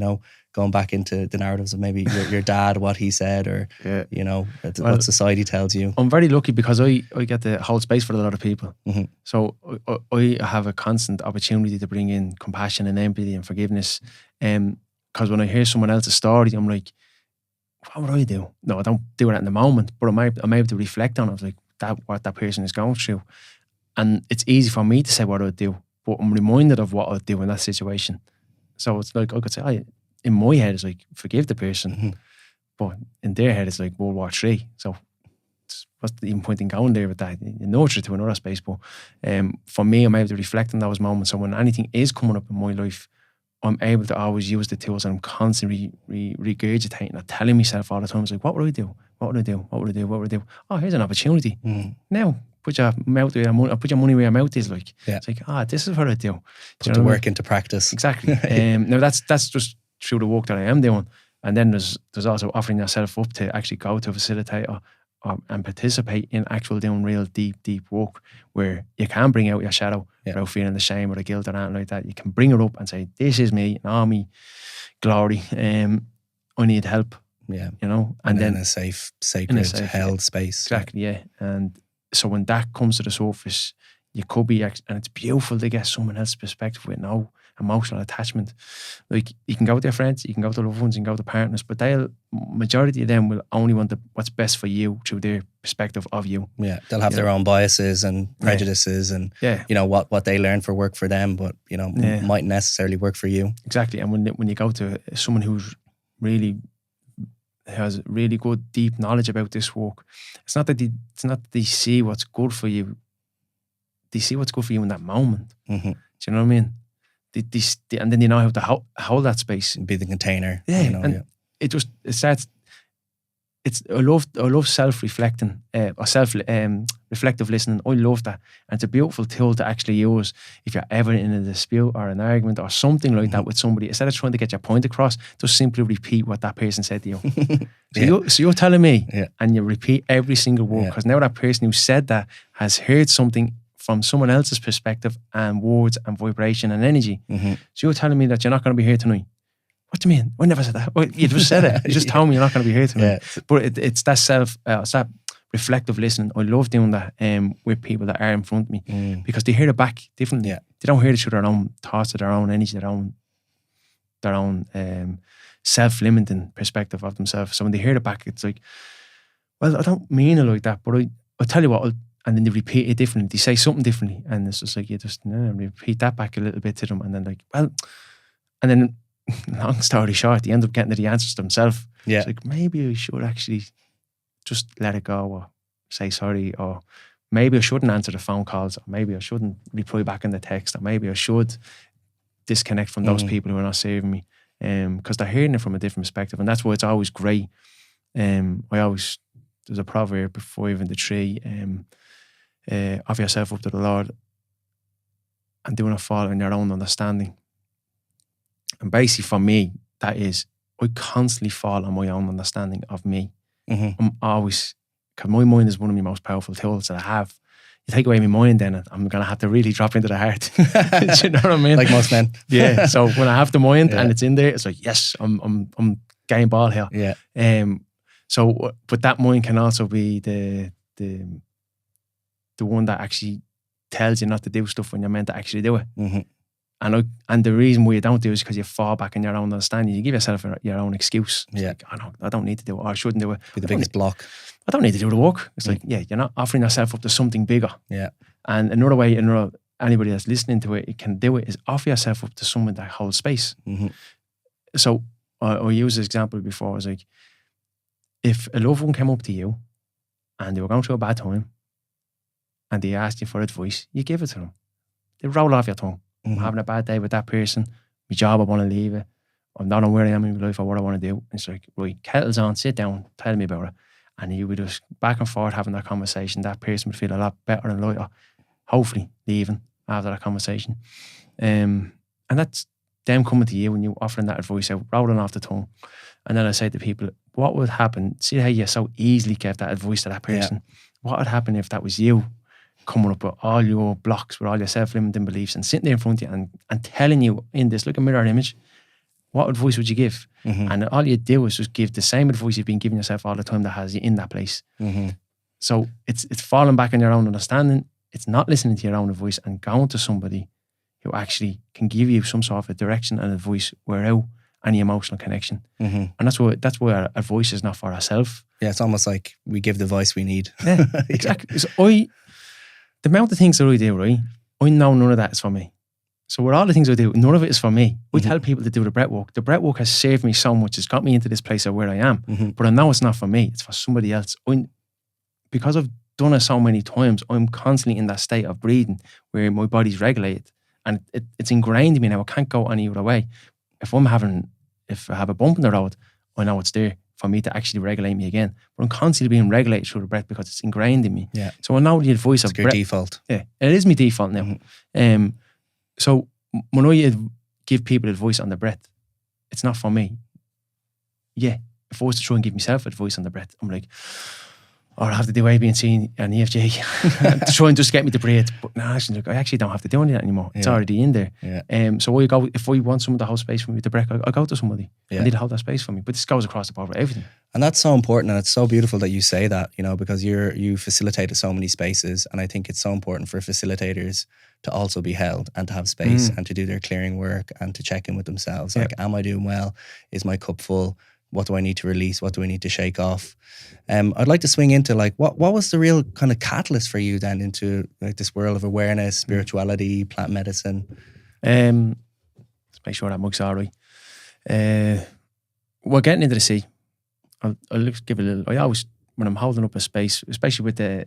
going back into the narratives of maybe your dad, what he said, or, what society tells you. I'm very lucky because I get to hold space for a lot of people. So I have a constant opportunity to bring in compassion and empathy and forgiveness. Because when I hear someone else's story, I'm like, what would I do? No, I don't do it in the moment, but I'm able to reflect on it. I was like, what that person is going through. And it's easy for me to say what I would do, but I'm reminded of what I'd do in that situation. So it's like, I could say, in my head, it's like, forgive the person. But in their head, it's like World War III. So what's the even point in going there with that? You nurture to another space. But for me, I'm able to reflect on those moments. So when anything is coming up in my life, I'm able to always use the tools, and I'm constantly regurgitating or telling myself all the time. It's like, what would I do? What would I do? What would I do? What would I do? Oh, here's an opportunity. Now, put your money where your mouth is. Like, it's like, this is what I do. Put the work into practice. Exactly. Now that's just through the work that I am doing. And then there's also offering yourself up to actually go to a facilitator and participate in actual doing real deep work where you can bring out your shadow without feeling the shame or the guilt or anything like that. You can bring it up and say, this is me, and all me glory. I need help. Yeah. And then in a safe, sacred, held space. Exactly, yeah. And so when that comes to the surface, you could be, and it's beautiful to get someone else's perspective with no emotional attachment. Like, you can go with your friends, you can go with loved ones, you can go with partners, but majority of them will only want what's best for you through their perspective of you. Yeah, they'll have their own biases and prejudices and what they learn for work for them, but mightn't necessarily work for you. Exactly. And when you go to someone who's really has really good deep knowledge about this work, it's not that they see what's good for you. They see what's good for you in that moment. Do you know what I mean? And then you know how to hold that space. Be the container. Yeah. it starts. I love self-reflecting or reflective listening. I love that, and it's a beautiful tool to actually use if you're ever in a dispute or an argument or something like that with somebody. Instead of trying to get your point across, just simply repeat what that person said to you. So you're telling me, and you repeat every single word, because now that person who said that has heard something from someone else's perspective and words and vibration and energy. So you're telling me that you're not going to be here tonight. What do you mean? I never said that. Well, you just said it. You just told me you're not going to be here tonight. But it's that it's that reflective listening. I love doing that with people that are in front of me because they hear it back differently. They don't hear it through their own thoughts, or their own energy, their own self-limiting perspective of themselves. So when they hear it back, it's like, well, I don't mean it like that, but I'll tell you what, and then they repeat it differently. They say something differently, and it's just like you just repeat that back a little bit to them, and then like, well, and then long story short, they end up getting to the answers themselves. It's like, maybe I should actually just let it go, or say sorry, or maybe I shouldn't answer the phone calls, or maybe I shouldn't reply back in the text, or maybe I should disconnect from those people who are not serving me, because they're hearing it from a different perspective. And that's why it's always great. There's a proverb, 5:3, offer yourself up to the Lord and do not fall in your own understanding. And basically for me, that is, I constantly fall on my own understanding of me. I'm always, because my mind is one of my most powerful tools that I have. You take away my mind, then I'm going to have to really drop into the heart. Do you know what I mean? Like most men. So when I have the mind and it's in there, it's like, yes, I'm game ball here. So, but that mind can also be the one that actually tells you not to do stuff when you're meant to actually do it. And the reason why you don't do it is because you fall back in your own understanding. You give yourself your own excuse. It's like, oh, no, I don't need to do it, or I shouldn't do it. Be the biggest block. I don't need to do the work. It's like, you're not offering yourself up to something bigger. And another way, anybody that's listening to it can do it, is offer yourself up to someone that holds space. So I used this example before. I was like, if a loved one came up to you and they were going through a bad time and they asked you for advice, you give it to them. They roll off your tongue. I'm having a bad day with that person. My job, I want to leave it. I'm not on where I am in my life or what I want to do. It's like, right, kettle's on, sit down, tell me about it. And you would just back and forth having that conversation. That person would feel a lot better and lighter, hopefully leaving after that conversation. And that's them coming to you and you offering that advice out, rolling off the tongue. And then I say to people, what would happen? See how you so easily gave that advice to that person? What would happen if that was you coming up with all your blocks, with all your self-limiting beliefs, and sitting there in front of you and telling you in this, like a mirror image, what advice would you give? And all you do is just give the same advice you've been giving yourself all the time that has you in that place. So it's falling back on your own understanding. It's not listening to your own advice and going to somebody who actually can give you some sort of a direction and advice without any emotional connection. And that's why our advice is not for ourselves. It's almost like we give the voice we need. Exactly. So the amount of things that I do, right, I know none of that is for me. So with all the things I do, none of it is for me. I tell people to do the breathwork. The breathwork has saved me so much. It's got me into this place of where I am. But I know it's not for me. It's for somebody else. Because I've done it so many times, I'm constantly in that state of breathing where my body's regulated. And it's ingrained in me now. I can't go any other way. If I have a bump in the road, I know it's there for me to actually regulate me again. But I'm constantly being regulated through the breath because it's ingrained in me. So I know the advice of breath. It's your default. Yeah, it is my default now. So when I give people advice on the breath, it's not for me. If I was to try and give myself advice on the breath, I'm like, or I have to do A, B, and C and EFG to try and just get me to breathe. But no, actually, look, I actually don't have to do any of that anymore. It's already in there. So I go, if I want someone to hold space for me with the breath, I go to somebody. I need to hold that space for me. But this goes across the board with everything. And that's so important, and it's so beautiful that you say that, because you facilitated so many spaces, and I think it's so important for facilitators to also be held and to have space and to do their clearing work and to check in with themselves. Like, am I doing well? Is my cup full? What do I need to release? What do I need to shake off? I'd like to swing into like, what was the real kind of catalyst for you then into like this world of awareness, spirituality, plant medicine? Let's make sure that mug's all right. We're getting into the sea. I'll give it a little. I always, when I'm holding up a space, especially with the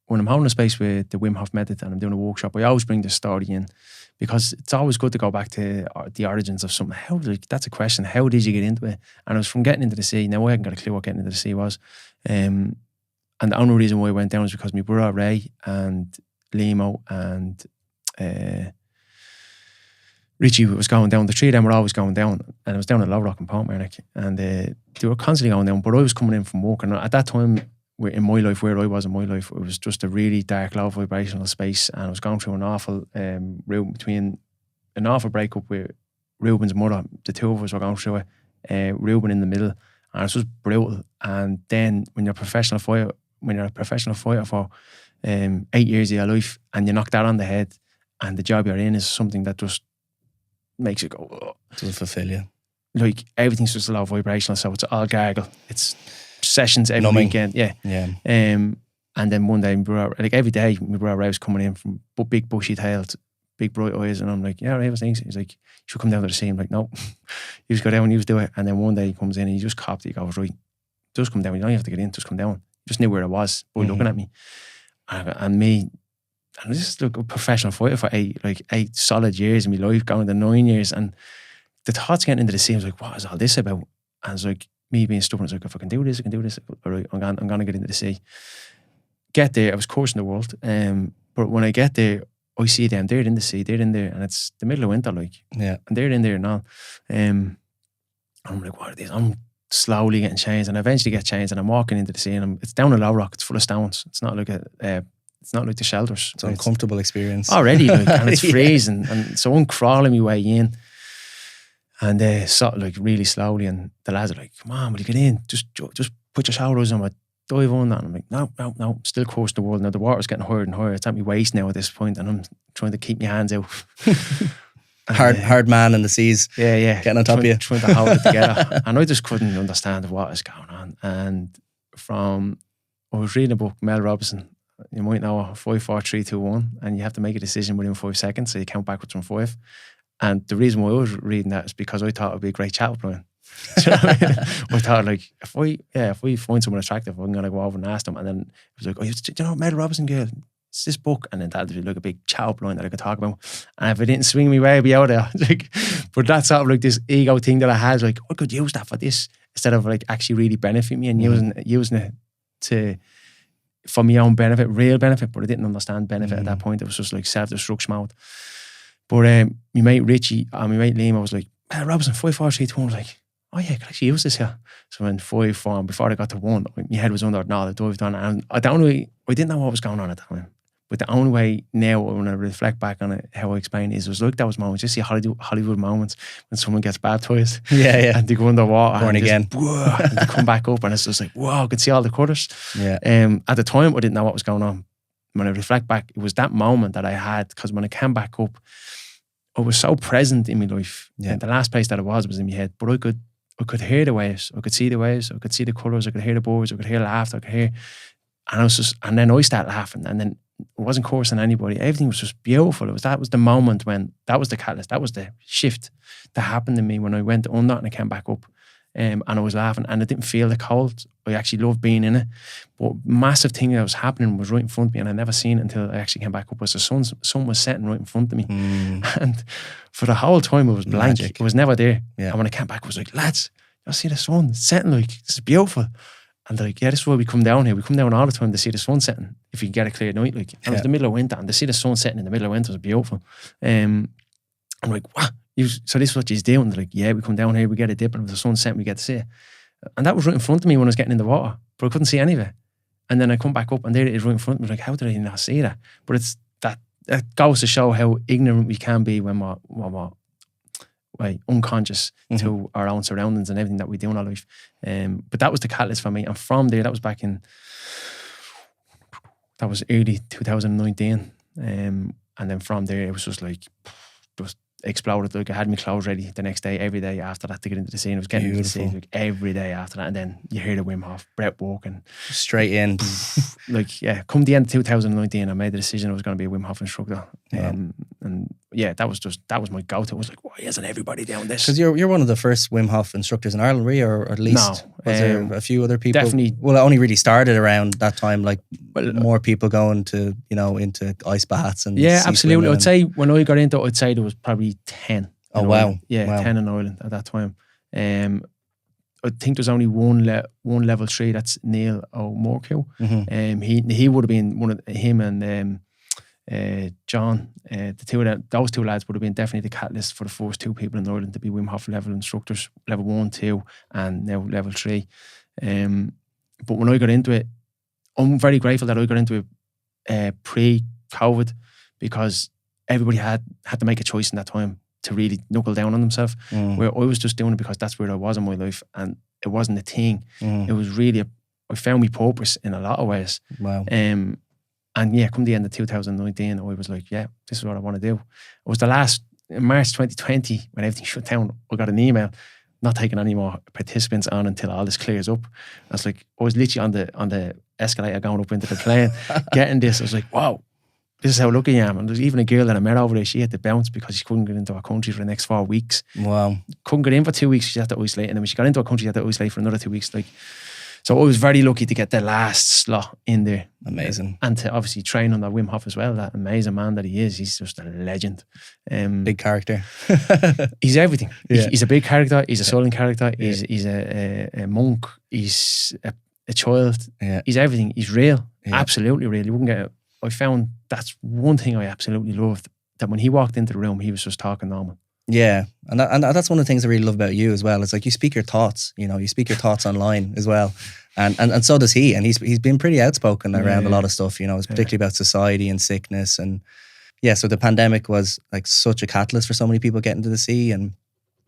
when I'm holding a space with the Wim Hof Method and I'm doing a workshop, I always bring this story in, because it's always good to go back to the origins of something. That's a question. How did you get into it? And it was from getting into the sea. Now I hadn't got a clue what getting into the sea was. And the only reason why I went down was because my brother Ray and Limo and Richie was going down. The three of them were always going down. And it was down at Low Rock and Portmarnock. And they were constantly going down. But I was coming in from work. And at that time, in my life, where I was in my life, it was just a really dark, low vibrational space, and I was going through an awful an awful breakup with Ruben's mother. The two of us were going through it. Ruben in the middle, and it was just brutal. And then when you're a professional fighter for 8 years of your life, and you knock that on the head, and the job you're in is something that just makes you go, oh. Doesn't fulfill you. Like everything's just low vibrational, so it's all gargle. It's sessions every Numbing. weekend, yeah. And then one day, like every day, my brother Ray was coming in from big bushy tailed, big bright eyes, and I'm like, yeah, Ray, what's things? He's like, you should come down to the sea. I'm like, no, you just go down, you just do it. And then one day he comes in and he just copped it. He goes, right, just come down. You don't have to get in, just come down. Just knew where I was, boy, looking at me, and this is like a professional fighter for eight solid years in my life, going to 9 years, and the thoughts getting into the sea, I was like, what is all this about? And it's like, me being stubborn, it's like, if I can do this, all right, I'm going to get into the sea. Get there, I was coursing the world. But when I get there, I see them, they're in the sea, they're in there, and it's the middle of winter, like. Yeah. And they're in there and all. And I'm like, what are these? I'm slowly getting changed, and I eventually get changed, and I'm walking into the sea, and it's down a Low Rock, it's full of stones. It's not like it's not like the shelters. It's an uncomfortable experience. Already, like, and it's freezing. And so I'm crawling my way in. And like really slowly, and the lads are like, come on, will you get in? Just put your shoulders on, dive on that. And I'm like, no, still course the world. Now the water's getting higher and higher. It's at my waist now at this point, and I'm trying to keep my hands out. Hard man in the seas. Yeah. Getting on top of you. Trying to hold it together. And I just couldn't understand what is going on. And I was reading a book, Mel Robinson. You might know 5, 4, 3, 2, 1, and you have to make a decision within 5 seconds, so you count backwards from 5. And the reason why I was reading that is because I thought it would be a great chat plan. You know what I mean? I thought, like, if we find someone attractive, I'm going to go over and ask them. And then it was like, do you know Mel Robinson, girl? It's this book. And then that'd be like a big chat plan that I could talk about. And if I didn't swing me way, I'd be out there. Like, but that's sort of like this ego thing that I had. Like, I could use that for this, instead of like actually really benefit me and using it for my own benefit, real benefit. But I didn't understand benefit at that point. It was just like self-destruction mode. But my mate Richie and my mate Liam, I was like, Robinson, 5, 4, 3, 2, 1. I was like, oh yeah, I could actually use this here. So when 5, 4, before I got to 1, my head was under it. No, I dived on. And I didn't know what was going on at that time. But the only way now, when I reflect back on it, how I explain it, is it was like those moments, you see Hollywood moments when someone gets baptized. Yeah. And they go underwater. Born again. And they come back up, and it's just like, wow, I could see all the colours. Yeah. At the time, I didn't know what was going on. When I reflect back, it was that moment that I had, because when I came back up, I was so present in my life. Yeah. And the last place that I was in my head, but I could hear the waves. I could see the waves. I could see the colours. I could hear the birds. I could hear laughter. And then I started laughing, and then I wasn't cursing anybody. Everything was just beautiful. That was the moment when, that was the catalyst. That was the shift that happened to me when I went under and I came back up. And I was laughing, and I didn't feel the cold. I actually loved being in it. But massive thing that was happening was right in front of me, and I never seen it until I actually came back up. Was the sun was setting right in front of me. And for the whole time it was blank. Magic. It was never there. Yeah. And when I came back, I was like, lads, you see the sun setting, like, this is beautiful. And they're like, yeah, this is why we come down here. We come down all the time to see the sun setting, if you can get a clear night. Like, and it was the middle of winter, and to see the sun setting in the middle of winter was beautiful. I'm like, what? So this is what you're doing? They're like, yeah, we come down here, we get a dip, and with the sun setting, we get to see it. And that was right in front of me when I was getting in the water, but I couldn't see any of it. And then I come back up, and there it is right in front of me. I was like, how did I not see that? But it's that goes to show how ignorant we can be when we're unconscious to our own surroundings and everything that we do in our life. But that was the catalyst for me. And from there, that was early 2019. And then from there, it was just like, exploded. Like I had my clothes ready the next day, every day after that to get into the scene. I was getting into the scene like every day after that, and then you hear the Wim Hof Breathwork and straight in. Like come the end of 2019, I made the decision I was going to be a Wim Hof instructor. And yeah, that was my go-to. I was like, why isn't everybody doing this? Because you're one of the first Wim Hof instructors in Ireland, were you? Or at least was there a few other people? Definitely. Well, it only really started around that time, like more people going to, into ice baths and absolutely. I'd say when I got into it, I'd say there was probably 10. Oh wow. Yeah, wow. 10 in Ireland at that time. I think there's only one level 3. That's Neil O'Morkill. He would have been one of him and John. The two of them, those two lads would have been definitely the catalyst for the first 2 people in Ireland to be Wim Hof level instructors, level 1, 2, and now level 3. But when I got into it, I'm very grateful that I got into it pre-COVID, because everybody had to make a choice in that time to really knuckle down on themselves. Where I was just doing it because that's where I was in my life, and it wasn't a thing. It was really I found my purpose in a lot of ways. Wow. And yeah, come the end of 2019, I was like, yeah, this is what I want to do. It was in March 2020, when everything shut down, I got an email, not taking any more participants on until all this clears up. I was literally on the escalator going up into the plane, getting this. I was like, wow, this is how lucky I am. And there's even a girl that I met over there, she had to bounce because she couldn't get into our country for the next 4 weeks. Wow. Couldn't get in for 2 weeks, she had to isolate. And then when she got into our country, she had to isolate for another 2 weeks. So I was very lucky to get the last slot in there. Amazing. And to obviously train under Wim Hof as well, that amazing man that he is. He's just a legend. Big character. He's everything. Yeah. He's a big character. He's a sullen character. He's a monk. He's a child. Yeah. He's everything. He's real. Yeah. Absolutely real. You wouldn't get it. I found that's one thing I absolutely loved, that when he walked into the room, he was just talking normal. Yeah, and that's one of the things I really love about you as well. It's like you speak your thoughts, you speak your thoughts online as well, and so does he. And he's been pretty outspoken around a lot of stuff. It's particularly about society and sickness, and so the pandemic was like such a catalyst for so many people getting to the sea, and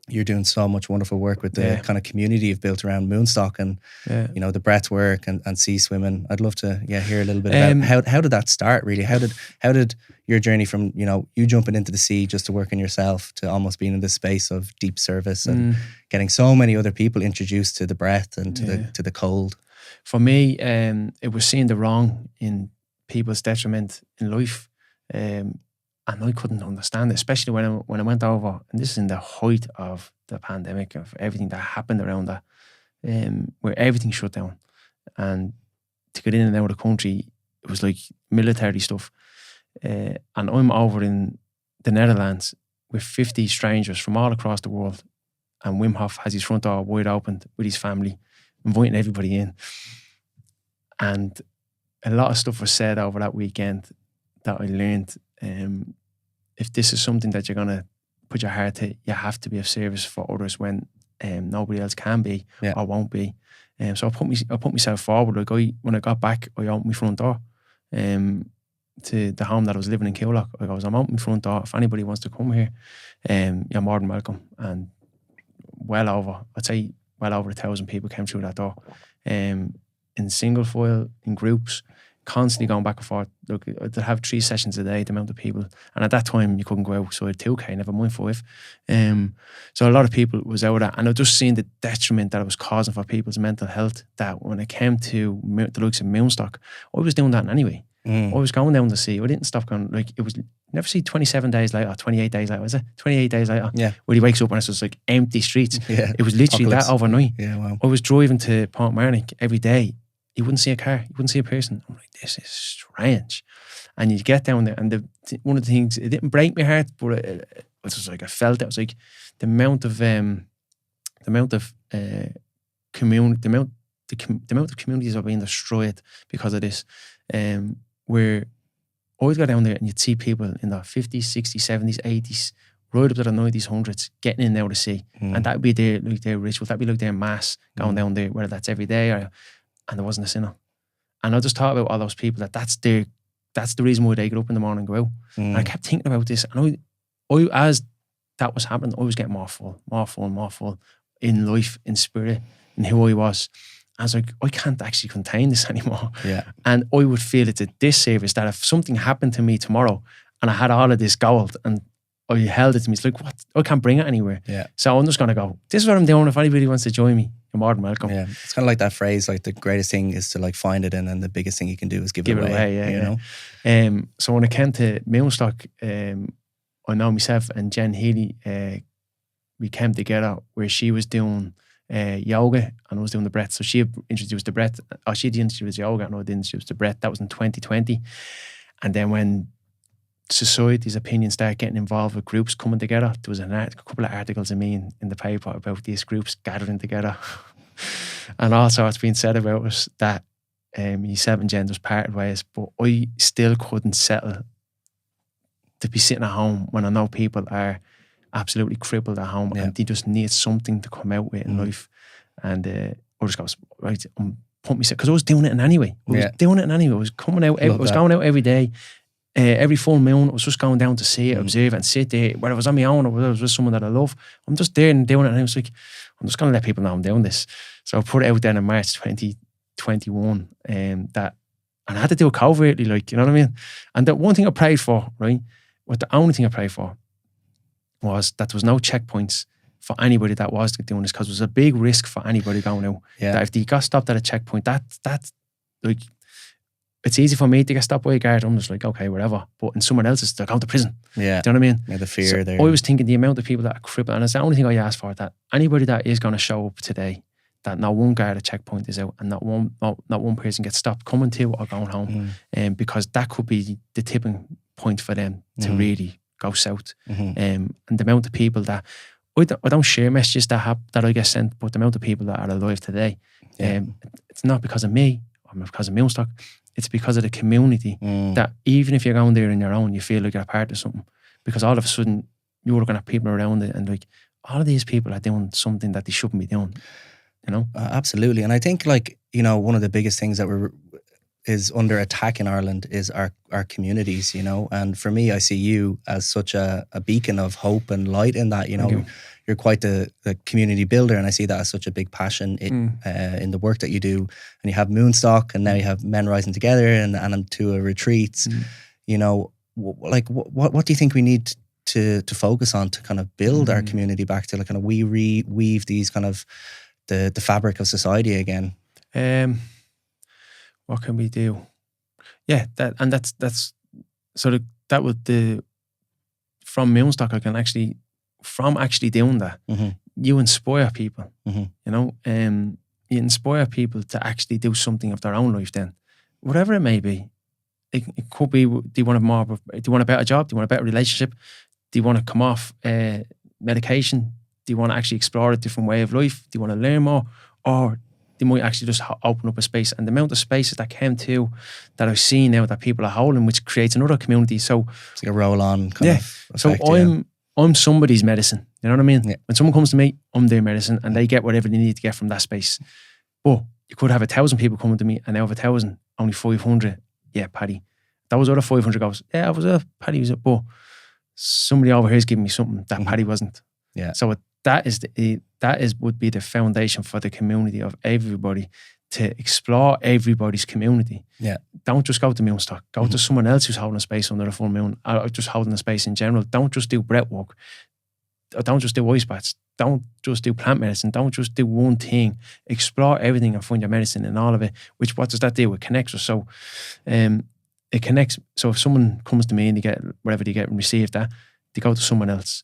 you're doing so much wonderful work with the kind of community you've built around Moonstock and the breath work and sea swimming. I'd love to hear a little bit about how did that start really? How did your journey from you jumping into the sea just to work on yourself to almost being in this space of deep service and getting so many other people introduced to the breath and to the cold? For me, it was seeing the wrong in people's detriment in life. And I couldn't understand it, especially when I went over, and this is in the height of the pandemic, of everything that happened around that, where everything shut down. And to get in and out of the country, it was like military stuff. And I'm over in the Netherlands with 50 strangers from all across the world. And Wim Hof has his front door wide open with his family, inviting everybody in. And a lot of stuff was said over that weekend that I learned. If this is something that you're going to put your heart to, you have to be of service for others when nobody else can be or won't be. So I put myself forward. Like when I got back, I opened my front door to the home that I was living in Killock. I'm opening my front door. If anybody wants to come here, you're more than welcome. And I'd say well over 1,000 people came through that door. In single file, in groups, constantly going back and forth. Look, they'll have 3 sessions a day, the amount of people. And at that time, you couldn't go outside 2K, never mind 5. So a lot of people was out of that. And I was just seeing the detriment that it was causing for people's mental health, that when it came to the likes of Moonstock, I was doing that anyway. I was going down the sea. I didn't stop going. Like, it was, never see 27 days later, 28 days later, was it? 28 days later, where he wakes up and it's just like empty streets. Yeah. It was literally Apocalypse. That overnight. Yeah, wow. I was driving to Port Marnock every day. You wouldn't see a car, you wouldn't see a person. I'm like, this is strange. And you get down there, and one of the things, it didn't break my heart, but it was just like I felt it. It was like the amount of communities are being destroyed because of this. Where I always go down there and you'd see people in their 50s, 60s, 70s, 80s, right up to the 90s, 100s, getting in and out of the sea. And that would be their ritual, that'd be like their mass going down there, whether that's every day or. And there wasn't a sinner. And I just thought about all those people that's the reason why they get up in the morning and go out. And I kept thinking about this. And I as that was happening, I was getting more full in life, in spirit, in who I was. I was like, I can't actually contain this anymore. Yeah. And I would feel it's a disservice that if something happened to me tomorrow and I had all of this gold and or you held it to me. It's like, what? I can't bring it anywhere. Yeah. So I'm just going to go, this is what I'm doing. If anybody wants to join me, you're more than welcome. Yeah. It's kind of like that phrase, like the greatest thing is to like find it, and then the biggest thing you can do is give it away. Yeah, you know? So when it came to Moonstock, I know myself and Jen Healy, we came together where she was doing yoga and I was doing the breath. So she introduced the breath, or she introduced yoga and I introduced the breath. That was in 2020. And then when society's opinions started getting involved with groups coming together, there was a couple of articles of me in the paper about these groups gathering together. And also it's been said about us that myself and Jen was parted ways, but I still couldn't settle to be sitting at home when I know people are absolutely crippled at home and they just need something to come out with in life. And I just goes, right, pump myself, because I was doing it in anyway. I was coming out, I was going out every day. Every full moon, I was just going down to see it, observe it, and sit there. Whether I was on my own or whether I was with someone that I love, I'm just there and doing it. And I was like, I'm just going to let people know I'm doing this. So I put it out then in March 2021, and I had to do it covertly, like, you know what I mean? And the one thing I prayed for, right, the only thing I prayed for was that there was no checkpoints for anybody that was doing this, because it was a big risk for anybody going out. Yeah. That if they got stopped at a checkpoint, that's like, it's easy for me to get stopped by a guard. I'm just like, okay, whatever. But in someone else's, they're going to prison. Yeah. Do you know what I mean? Yeah, the fear so there. I was thinking the amount of people that are crippled, and it's the only thing I asked for, that anybody that is going to show up today, that not one guard at checkpoint is out and not one person gets stopped coming to or going home. Because that could be the tipping point for them to really go south. And the amount of people that, I don't share messages that I get sent, but the amount of people that are alive today, it's not because of me or because of Moonstock. It's because of the community, that even if you're going there on your own, you feel like you're a part of something, because all of a sudden you're looking at people around it and like, all of these people are doing something that they shouldn't be doing, you know? Absolutely. And I think, like, you know, one of the biggest things that is under attack in Ireland is our communities, you know. And for me, I see you as such a beacon of hope and light in that, you know. You're quite the community builder, and I see that as such a big passion in the work that you do. And you have Moonstock, and now you have Men Rising Together and Anam Tuatha retreats. You know, like what do you think we need to focus on to kind of build our community back to, like, kind of weave these kind of the fabric of society again? What can we do? Yeah, that's sort of, that would from Moonstock, I can actually, from actually doing that, you inspire people, you know, you inspire people to actually do something of their own life then, whatever it may be. It could be, do you want a better job? Do you want a better relationship? Do you want to come off medication? Do you want to actually explore a different way of life? Do you want to learn more? Or they might actually just open up a space. And the amount of spaces that came to, that I've seen now that people are holding, which creates another community. So it's like a roll-on kind of effect. So I'm somebody's medicine. You know what I mean? Yeah. When someone comes to me, I'm their medicine, and they get whatever they need to get from that space. But you could have 1,000 people coming to me, and out of 1,000, only 500. Yeah, Paddy. That was other 500 goes, yeah, I was Paddy was it, but somebody over here is giving me something that Paddy wasn't. Yeah. So would be the foundation for the community of everybody, to explore everybody's community. Yeah. Don't just go to Moonstock. Go to someone else who's holding a space under the full moon, or just holding a space in general. Don't just do breathwork. Don't just do ice baths. Don't just do plant medicine. Don't just do one thing. Explore everything and find your medicine in all of it. Which, what does that do? It connects us. So it connects. So if someone comes to me and they get whatever they get and receive that, they go to someone else,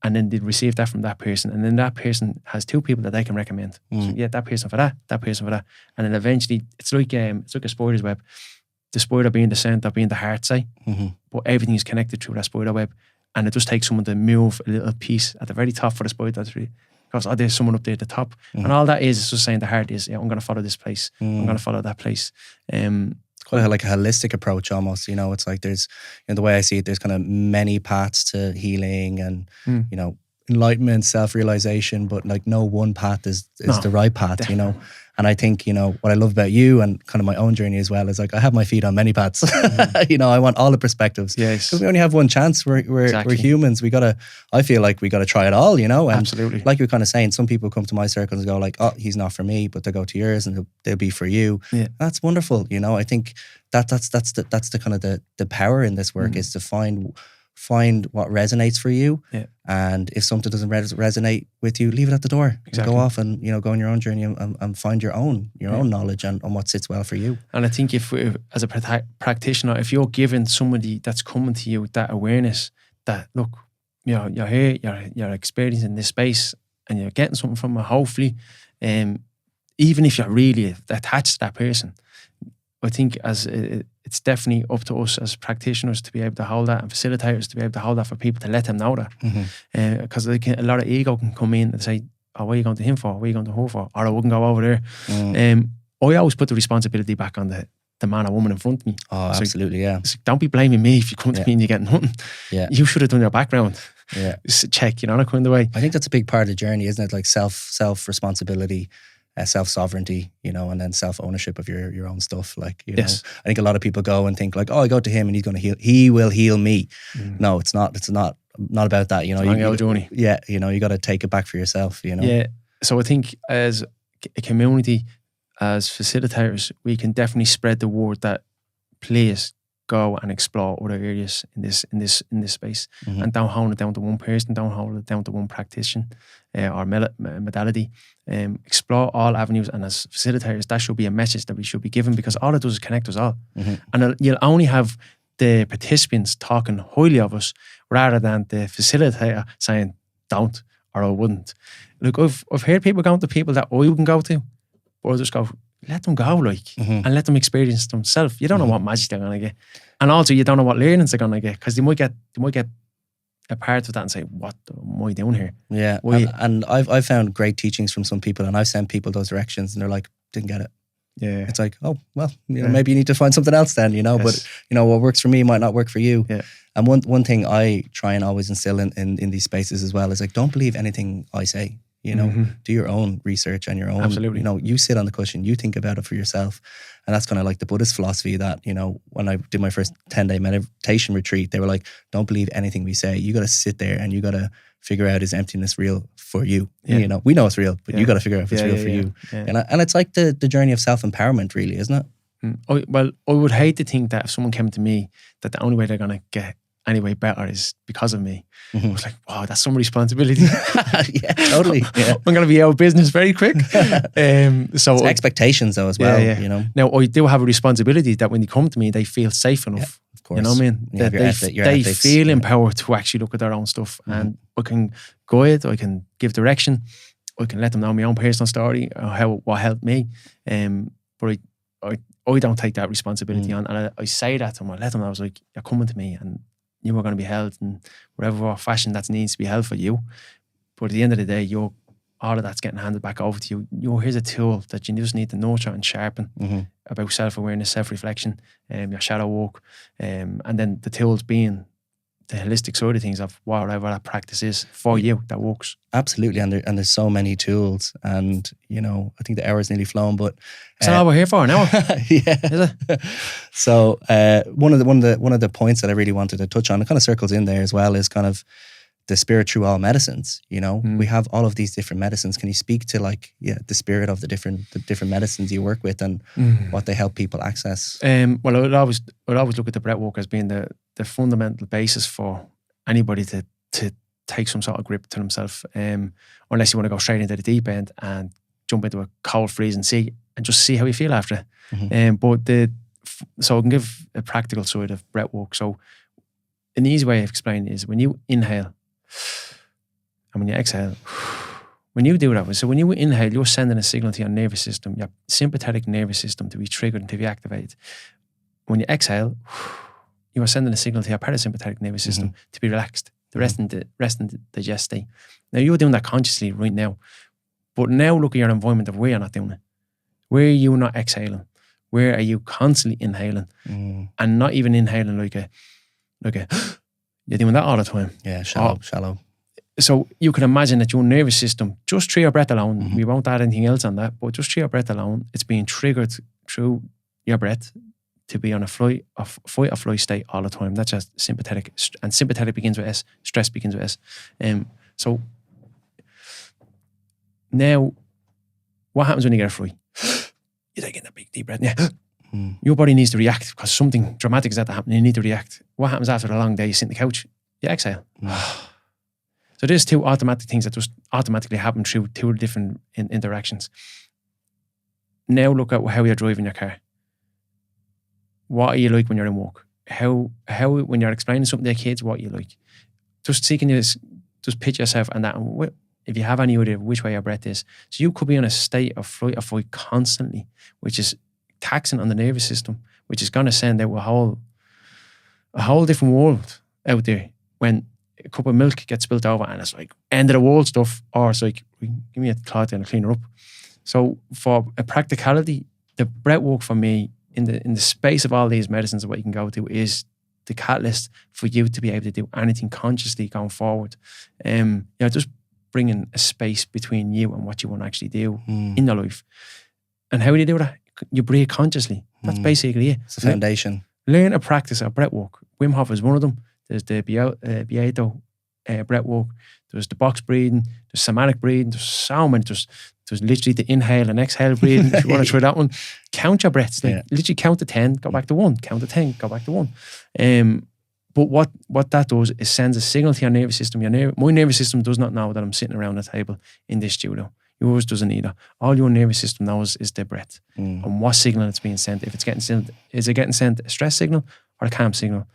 and then they receive that from that person, and then that person has 2 people that they can recommend. So, yeah, that person for that person for that, and then eventually it's like a spider's web. The spider being the center, being the heart, say, but everything is connected through that spider web, and it just takes someone to move a little piece at the very top for the spider. Because there's someone up there at the top, and all that is just saying the heart is, yeah, I'm going to follow this place, I'm going to follow that place. It's quite like a holistic approach almost, you know. It's like there's, you know, the way I see it, there's kind of many paths to healing and, you know, enlightenment, self-realization, but like no one path is the right path, definitely. You know. And I think, you know, what I love about you and kind of my own journey as well is, like, I have my feet on many paths. You know, I want all the perspectives. Yes. Because we only have one chance. We're humans. I feel like we got to try it all, you know. And absolutely. Like you're kind of saying, some people come to my circles and go like, oh, he's not for me, but they go to yours and they'll be for you. Yeah. That's wonderful. You know, I think that's the kind of the power in this work is to find find what resonates for you. Yeah. And if something doesn't resonate with you, leave it at the door. Exactly. Go off and, go on your own journey and find your own knowledge and what sits well for you. And I think if as a practitioner, if you're giving somebody that's coming to you that awareness that, look, you're here, you're experiencing this space and you're getting something from it, hopefully, even if you're really attached to that person, I think it's definitely up to us as practitioners to be able to hold that, and facilitators to be able to hold that for people, to let them know that. Because a lot of ego can come in and say, oh, what are you going to him for? What are you going to her for? Or I wouldn't go over there. I always put the responsibility back on the man or woman in front of me. Oh, so, absolutely, yeah. So don't be blaming me if you come to me and you get nothing. Yeah. You should have done your background. Yeah. Check, that kind of way. I think that's a big part of the journey, isn't it? Like self-responsibility, self-sovereignty, and then self-ownership of your own stuff. Like, yes. I think a lot of people go and think like, oh, I go to him and he's going to heal. He will heal me. No, it's not. It's not about that. It's a long old journey. Yeah. You got to take it back for yourself. Yeah. So I think as a community, as facilitators, we can definitely spread the word that please go and explore other areas in this space, and don't hold it down to one person, don't hold it down to one practitioner or modality. Explore all avenues, and as facilitators, that should be a message that we should be giving, because all it does is connect us all. And you'll only have the participants talking highly of us rather than the facilitator saying don't or I wouldn't. Look, I've heard people going to people that I wouldn't go to, or just go, let them go, and let them experience themselves. You don't know what magic they're gonna get, and also you don't know what learnings they're gonna get, because they might get a part of that and say, "What am I doing here?" Yeah, and I've found great teachings from some people, and I've sent people those directions, and they're like, "Didn't get it." Yeah, it's like, oh well, maybe you need to find something else then, Yes. But what works for me might not work for you. Yeah. And one thing I try and always instill in these spaces as well is like, don't believe anything I say. Do your own research and your own, absolutely. You sit on the cushion, you think about it for yourself. And that's kind of like the Buddhist philosophy that, when I did my first 10-day meditation retreat, they were like, don't believe anything we say. You got to sit there and you got to figure out, is emptiness real for you? Yeah. We know it's real, but you got to figure out if it's real for you. Yeah. And it's like the journey of self-empowerment, really, isn't it? I would hate to think that if someone came to me, that the only way they're going to get anyway better is because of me. I was like, wow, that's some responsibility. Yeah, totally. Yeah. I'm going to be out of business very quick. So it's expectations though as well. Yeah. Now I do have a responsibility that when they come to me, they feel safe enough. Yeah, of course. You know what I mean? That they feel empowered to actually look at their own stuff, and I can guide, I can give direction, I can let them know my own personal story, what helped me. But I don't take that responsibility on, and I say that to them. I let them know, I was like, you're coming to me, and you are going to be held in whatever fashion that needs to be held for you. But at the end of the day, all of that's getting handed back over to you. Here's a tool that you just need to nurture and sharpen about self-awareness, self-reflection, your shadow work, and then the tools being the holistic side of things of whatever that practice is for you that works. Absolutely, and there's so many tools, and I think the hour's nearly flown, but is that all we're here for now? Yeah. Is it? So one of the points that I really wanted to touch on, it kind of circles in there as well, is kind of the spirit through all medicines. We have all of these different medicines. Can you speak to the spirit of the different medicines you work with and what they help people access? Well, I would always look at the breathwork as being the fundamental basis for anybody to take some sort of grip to themselves, unless you want to go straight into the deep end and jump into a cold freezing sea and just see how you feel after. So I can give a practical side of breathwork. So an easy way of explaining is when you inhale and when you exhale, when you do that, so when you inhale, you're sending a signal to your nervous system, your sympathetic nervous system, to be triggered and to be activated. When you exhale, you are sending a signal to your parasympathetic nervous system to be relaxed, to rest and digest state. Now you're doing that consciously right now, but now look at your environment of where you're not doing it. Where are you not exhaling? Where are you constantly inhaling and not even inhaling like a you're doing that all the time. Yeah, shallow. So you can imagine that your nervous system, just through your breath alone, we won't add anything else on that, but just through your breath alone, it's being triggered through your breath to be on a fight or flight state all the time. That's just sympathetic, and sympathetic begins with S, stress begins with S. So now, what happens when you get a fright? You take in that big deep breath. Yeah. Your body needs to react because something dramatic is at to happen. You need to react. What happens after a long day? You sit on the couch, you exhale. So there's two automatic things that just automatically happen through two different interactions. Now look at how you're driving your car. What are you like when you're in walk? How when you're explaining something to your kids, what you like? Just seeking this, just picture yourself and that. And if you have any idea of which way your breath is, so you could be in a state of flight or fight constantly, which is taxing on the nervous system, which is going to send out a whole different world out there when a cup of milk gets spilled over and it's like end of the world stuff, or it's like, give me a cloth and I'll clean her up. So for a practicality, the breathwork for me in the space of all these medicines, what you can go to is the catalyst for you to be able to do anything consciously going forward. Just bringing a space between you and what you want to actually do in your life. And how do you do that? You breathe consciously. That's basically it. It's the foundation. Learn a practice of breathwork. Wim Hof is one of them. There's the Beato breathwork. There's the box breathing. There's somatic breathing. There's so many. There's literally the inhale and exhale breathing. If you want to try that one, count your breaths. Literally count to 10, go back to 1. Count to 10, go back to 1. But what that does is sends a signal to your nervous system. My nervous system does not know that I'm sitting around the table in this studio. Yours doesn't either. All your nervous system knows is the breath and what signal it's being sent. If it's getting sent, is it getting sent a stress signal or a calm signal?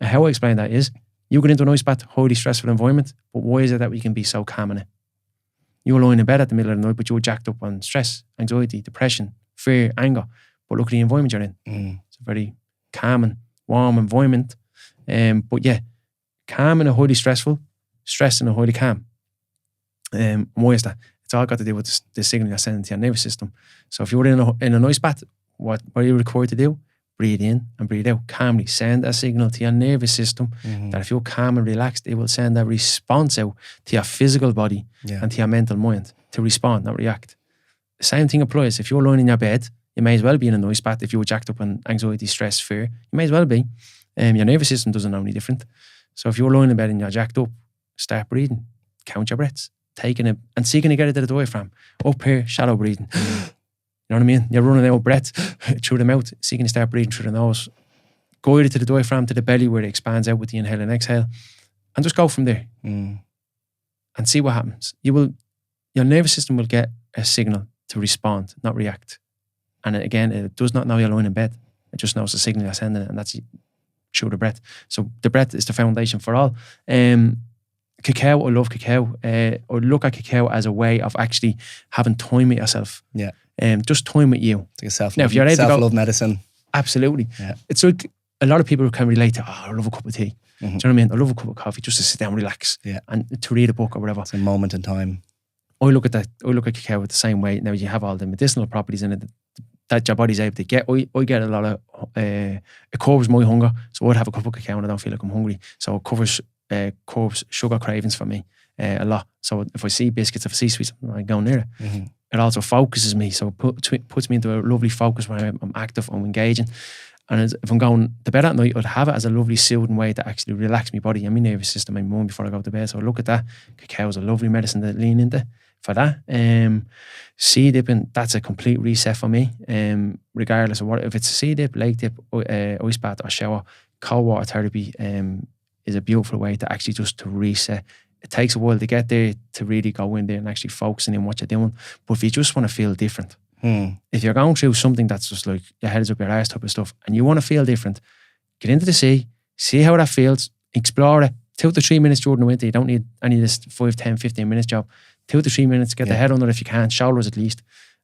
And how I explain that is, you get into an ice bath, highly stressful environment, but why is it that we can be so calm in it? You're lying in bed at the middle of the night, but you're jacked up on stress, anxiety, depression, fear, anger. But look at the environment you're in. It's a very calm and warm environment. But yeah, calm and a highly stressful, stress and a highly calm. Why is that? It's all got to do with the signal you're sending to your nervous system. So if you're in a ice bath, what are you required to do? Breathe in and breathe out calmly. Send a signal to your nervous system that if you're calm and relaxed, it will send a response out to your physical body and to your mental mind to respond, not react. The same thing applies. If you're lying in your bed, you may as well be in a ice bath. If you were jacked up on anxiety, stress, fear, you may as well be. Your nervous system doesn't know any different. So if you're lying in bed and you're jacked up, start breathing. Count your breaths. Taking it and seeking to get it to the diaphragm. Up here, shallow breathing. You know what I mean? You're running out of breath through the mouth, seeking to start breathing through the nose. Guide it to the diaphragm, to the belly where it expands out with the inhale and exhale. And just go from there. And see what happens. Your nervous system will get a signal to respond, not react. And again, it does not know you're lying in bed. It just knows the signal you're sending it, and that's through the breath. So the breath is the foundation for all. Cacao, I love cacao. I look at cacao as a way of actually having time with yourself. Yeah. Just time with you. It's like a self-love medicine. Absolutely. Yeah. It's like a lot of people can relate to, I love a cup of tea. Do you know what I mean? I love a cup of coffee just to sit down and relax and to read a book or whatever. It's a moment in time. I look at that. I look at cacao the same way. Now you have all the medicinal properties in it that your body's able to get. I get a lot of, it covers my hunger. So I'd have a cup of cacao and I don't feel like I'm hungry. So it covers sugar cravings for me a lot. So if I see biscuits, if I see sweets, I go near it. It also focuses me, so it puts me into a lovely focus when I'm active, I'm engaging. And if I'm going to bed at night, I'd have it as a lovely soothing way to actually relax my body and my nervous system and my mind before I go to bed. So I look at that. Cacao is a lovely medicine to lean into for that. Sea dipping, that's a complete reset for me. Regardless of what, if it's a sea dip, lake dip, ice bath or shower, cold water therapy is a beautiful way to actually just to reset. It takes a while to get there, to really go in there and actually focusing on what you're doing. But if you just want to feel different, if you're going through something that's just like your head's up your arse type of stuff and you want to feel different, get into the sea, see how that feels, explore it. 2 to 3 minutes during the winter. You don't need any of this 5, 10, 15 minutes job. 2 to 3 minutes, get the head under if you can, shoulders at least,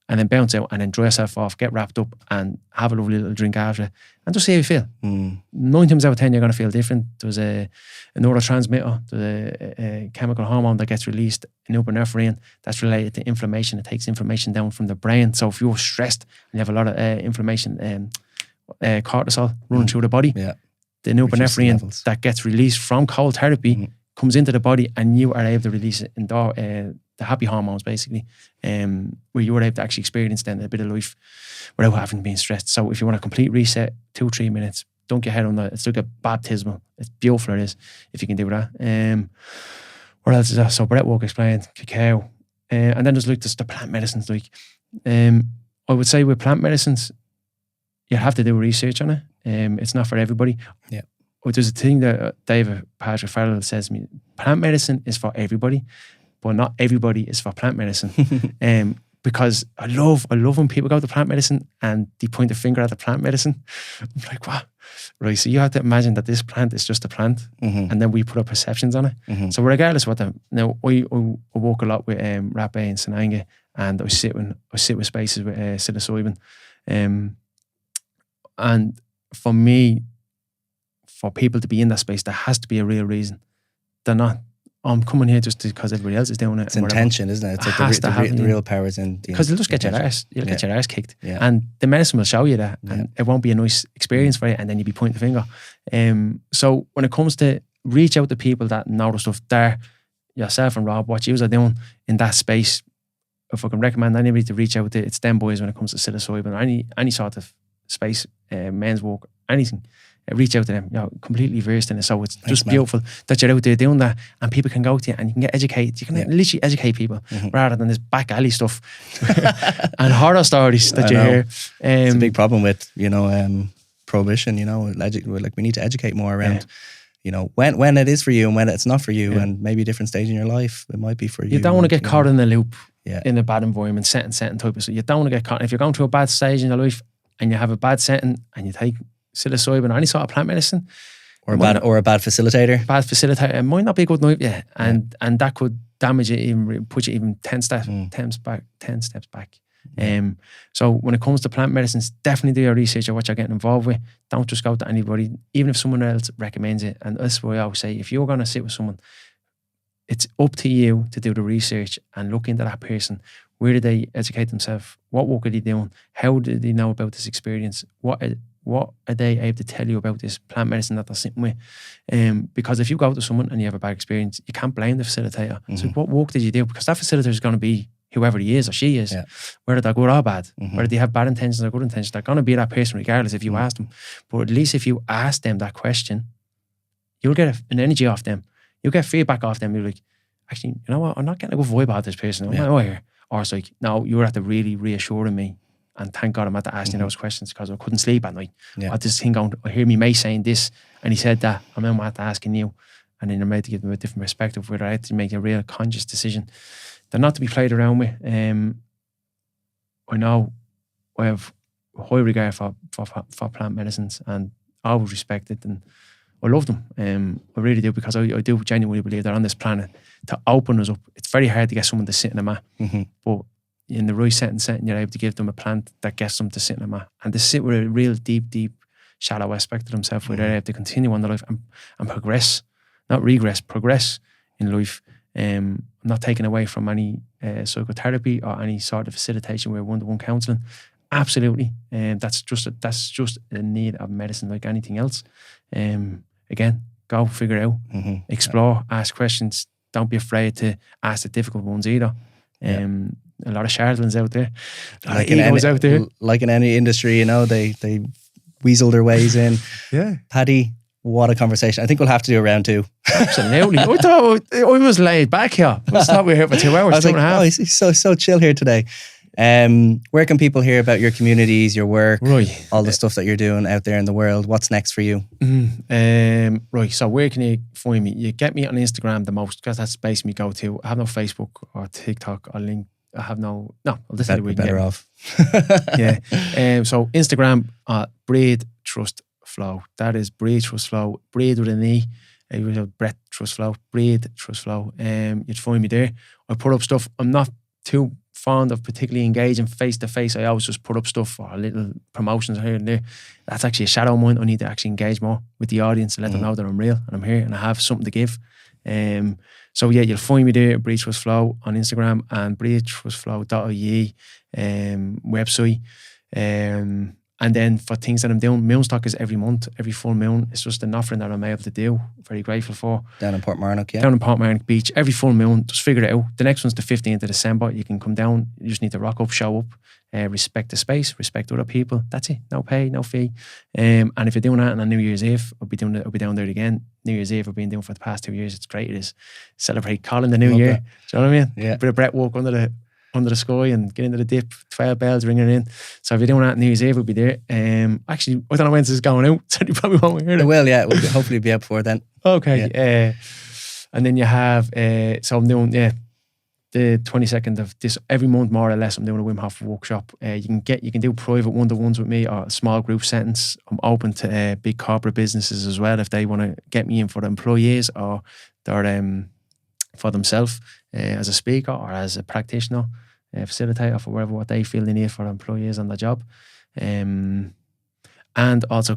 and then bounce out and then dry yourself off, get wrapped up and have a lovely little drink after it and just see how you feel. 9 times out of 10 you're going to feel different. There's a neurotransmitter, there's a chemical hormone that gets released, norepinephrine, that's related to inflammation. It takes inflammation down from the brain. So if you're stressed and you have a lot of inflammation, cortisol running through the body, the norepinephrine that gets released from cold therapy comes into the body and you are able to release it in the happy hormones basically, where you are able to actually experience then a bit of life without having to be stressed. So if you want a complete reset, 2-3 minutes, dunk your head on that. It's like a baptismal. It's beautiful, it is, if you can do that. What else is that? So breathwork explained, cacao, and then there's like the plant medicines. Like I would say with plant medicines, you have to do research on it. It's not for everybody. there's a thing that David Patrick Farrell says to me, plant medicine is for everybody, but not everybody is for plant medicine. Because I love when people go to plant medicine and they point the finger at the plant medicine. I'm like, what? Right, so you have to imagine that this plant is just a plant, and then we put our perceptions on it. So regardless of what now I work a lot with Rapé and Sananga, and I sit with spaces with psilocybin. And for me, for people to be in that space, there has to be a real reason. They're not, I'm coming here just because everybody else is doing it. It's intention, isn't it? It's like the real power is in. Because you'll just get your arse. You'll get your arse kicked. And the medicine will show you that. And it won't be a nice experience for you. And then you'll be pointing the finger. So when it comes to reach out to people that know the stuff there, yourself and Rob, what you are doing in that space, if I can recommend anybody to reach out to, it's them boys when it comes to psilocybin, any sort of space, men's walk, anything. Reach out to them, completely versed in it. So it's just beautiful that you're out there doing that, and people can go to you and you can get educated. You can literally educate people rather than this back alley stuff and horror stories that you hear. It's a big problem with prohibition. Like we need to educate more around. When it is for you and when it's not for you, and maybe a different stage in your life it might be for you. You don't want to get caught in the loop in a bad environment, setting type of stuff. You don't want to get caught. If you're going through a bad stage in your life and you have a bad setting and you take psilocybin or any sort of plant medicine, or a bad facilitator. It might not be a good night, and that could damage it, even put you even 10 steps back. So when it comes to plant medicines, definitely do your research on what you're getting involved with. Don't just go to anybody, even if someone else recommends it. And that's why I always say, if you're going to sit with someone, it's up to you to do the research and look into that person. Where did they educate themselves? What work are they doing? How did they know about this experience? What are they able to tell you about this plant medicine that they're sitting with? Because if you go to someone and you have a bad experience, you can't blame the facilitator. So what work did you do? Because that facilitator is going to be whoever he is or she is, whether they're good or bad, whether they have bad intentions or good intentions, they're going to be that person regardless if you ask them. But at least if you ask them that question, you'll get an energy off them. You'll get feedback off them. You're like, actually, you know what? I'm not getting a good vibe out of this person. I'm not here. Or it's like, no, you were at the really reassuring me. And thank God I'm at the asking those questions because I couldn't sleep at night. I just think I hear me mate saying this and he said that, and then I'm at the asking you. And then you're made to give them a different perspective where I had to make a real conscious decision. They're not to be played around with. I know I have high regard for plant medicines and I always respect it and I love them. I really do, because I do genuinely believe they're on this planet to open us up. It's very hard to get someone to sit in a mat, but in the right setting, you're able to give them a plant that gets them to sit in a mat and to sit with a real deep, shallow aspect of themselves where they're able to continue on their life and progress, not regress, progress in life. I'm not taking away from any psychotherapy or any sort of facilitation where one-to-one counselling. Absolutely. That's just a need of medicine like anything else. Again, go figure it out, explore, ask questions. Don't be afraid to ask the difficult ones either. A lot of charlatans out there, like in any industry, they weasel their ways in. Paddy, what a conversation. I think we'll have to do a round two. Absolutely. I thought I was laid back here. I thought we were here for 2 hours, I was 2.5. He's so chill here today. Where can people hear about your communities, your work, all the stuff that you're doing out there in the world? What's next for you? Right, so where can you find me? You get me on Instagram the most, because that's basically me go-to. I have no Facebook or TikTok or link. I have I'll just tell you where better off. So Instagram, Breathe, Trust, Flow. That is Breathe, Trust, Flow. Breathe with an E. Breath, Trust, Flow. Breathe, Trust, Flow. You'd find me there. I put up stuff. I'm not too fond of particularly engaging face to face. I always just put up stuff or little promotions here and there. That's actually a shadow of mine. I need to actually engage more with the audience and let them know that I'm real and I'm here and I have something to give. So you'll find me there at Breathe Trust Flow on Instagram and breathetrustflow.ie website. And then for things that I'm doing, Moonstock is every month, every full moon. It's just an offering that I'm able to do. Very grateful for. Down in Portmarnock, Down in Portmarnock Beach, every full moon. Just figure it out. The next one's the 15th of December. You can come down. You just need to rock up, show up, respect the space, respect other people. That's it. No pay, no fee. And if you're doing that on New Year's Eve, I'll be down there again. New Year's Eve I've been doing for the past 2 years. It's great. It is celebrate calling the new year. Do you know what I mean? Yeah. Bit of breathwork under the sky and get into the dip, 12 bells ringing in. So if you're doing that New Year's Eve, we'll be there. Actually, I don't know when this is going out, so you probably won't hear it. It will, yeah. We'll hopefully be out before then. Okay. Yeah. And then you have, so I'm doing, the 22nd of this, every month more or less, I'm doing a Wim Hof workshop. You can do private one-to-ones with me or small group settings. I'm open to big corporate businesses as well if they want to get me in for the employees or for themselves as a speaker or as a practitioner, facilitator for whatever what they feel they need for employees on the job. And also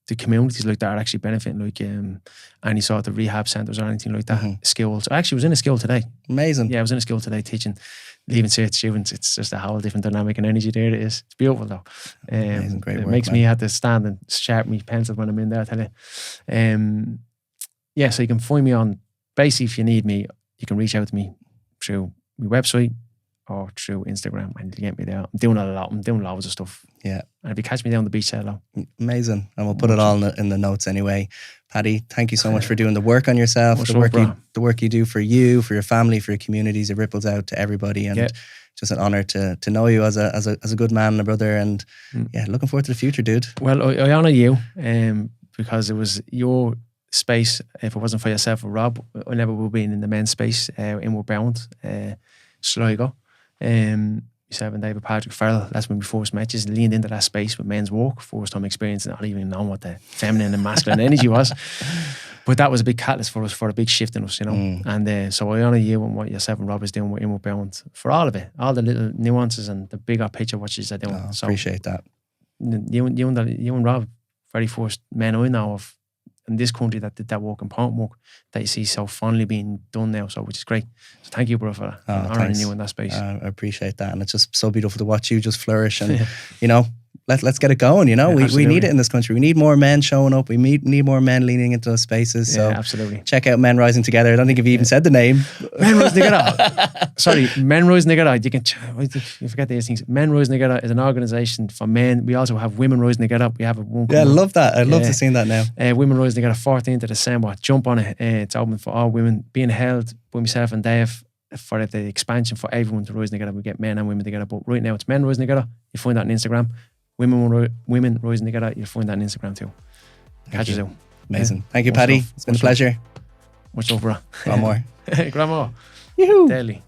the communities like that are actually benefiting, like any sort of rehab centres or anything like that. Schools. I actually was in a school today. Amazing. Yeah, I was in a school today teaching Leaving Cert students. It's just a whole different dynamic and energy there. It is. It's beautiful though. Amazing, great it work, makes man. me have to stand and sharpen my pencil when I'm in there, I tell you. Yeah, so you can find me on, basically if you need me, you can reach out to me through my website or through Instagram and you get me there. I'm doing a lot. I'm doing loads of stuff. Yeah. And if you catch me down the beach, say hello. Amazing. And we'll put it all in the notes anyway. Paddy, thank you so much for doing the work on yourself, the work you do for you, for your family, for your communities. It ripples out to everybody, and just an honor to know you as a good man and a brother. And looking forward to the future, dude. Well, I honor you because it was your space. If it wasn't for yourself or Rob, I never would have been in the men's space, Inward Bound, Sligo. Myself and David Patrick Farrell, that's when we first met, just leaned into that space with men's work, first time experience, not even knowing what the feminine and masculine energy was. But that was a big catalyst for us, for a big shift in us, you know. And so I honour you and what yourself and Rob is doing with Inward Bound, for all of it, all the little nuances and the bigger picture what you're doing. Oh, so appreciate that. You and Rob, very first men I know of in this country that did that work and point work that you see so fondly being done now, so which is great. So thank you, bro, for that. Honouring you in that space. I appreciate that, and it's just so beautiful to watch you just flourish, and you know, let's get it going. You know, we need it in this country. We need more men showing up. We need more men leaning into those spaces. So absolutely. Check out Men Rising Together. I don't think you've even said the name. Men Rising Together. Sorry, Men Rising Together. You forget these things. Men Rising Together is an organisation for men. We also have Women Rising Together. We have one. Yeah, I love that. I'd love to see that now. Women Rising Together, 14th of December. Jump on it. It's open for all women. Being held by myself and Dave for the expansion for everyone to rise together. We get men and women together. But right now it's Men Rising Together. You find that on Instagram. Women Rising Together. You'll find that on Instagram too. Catch you soon. Amazing. Thank you, Paddy. It's been a pleasure. Much love, bro. One more. Grandma. Yoo-hoo. Daily.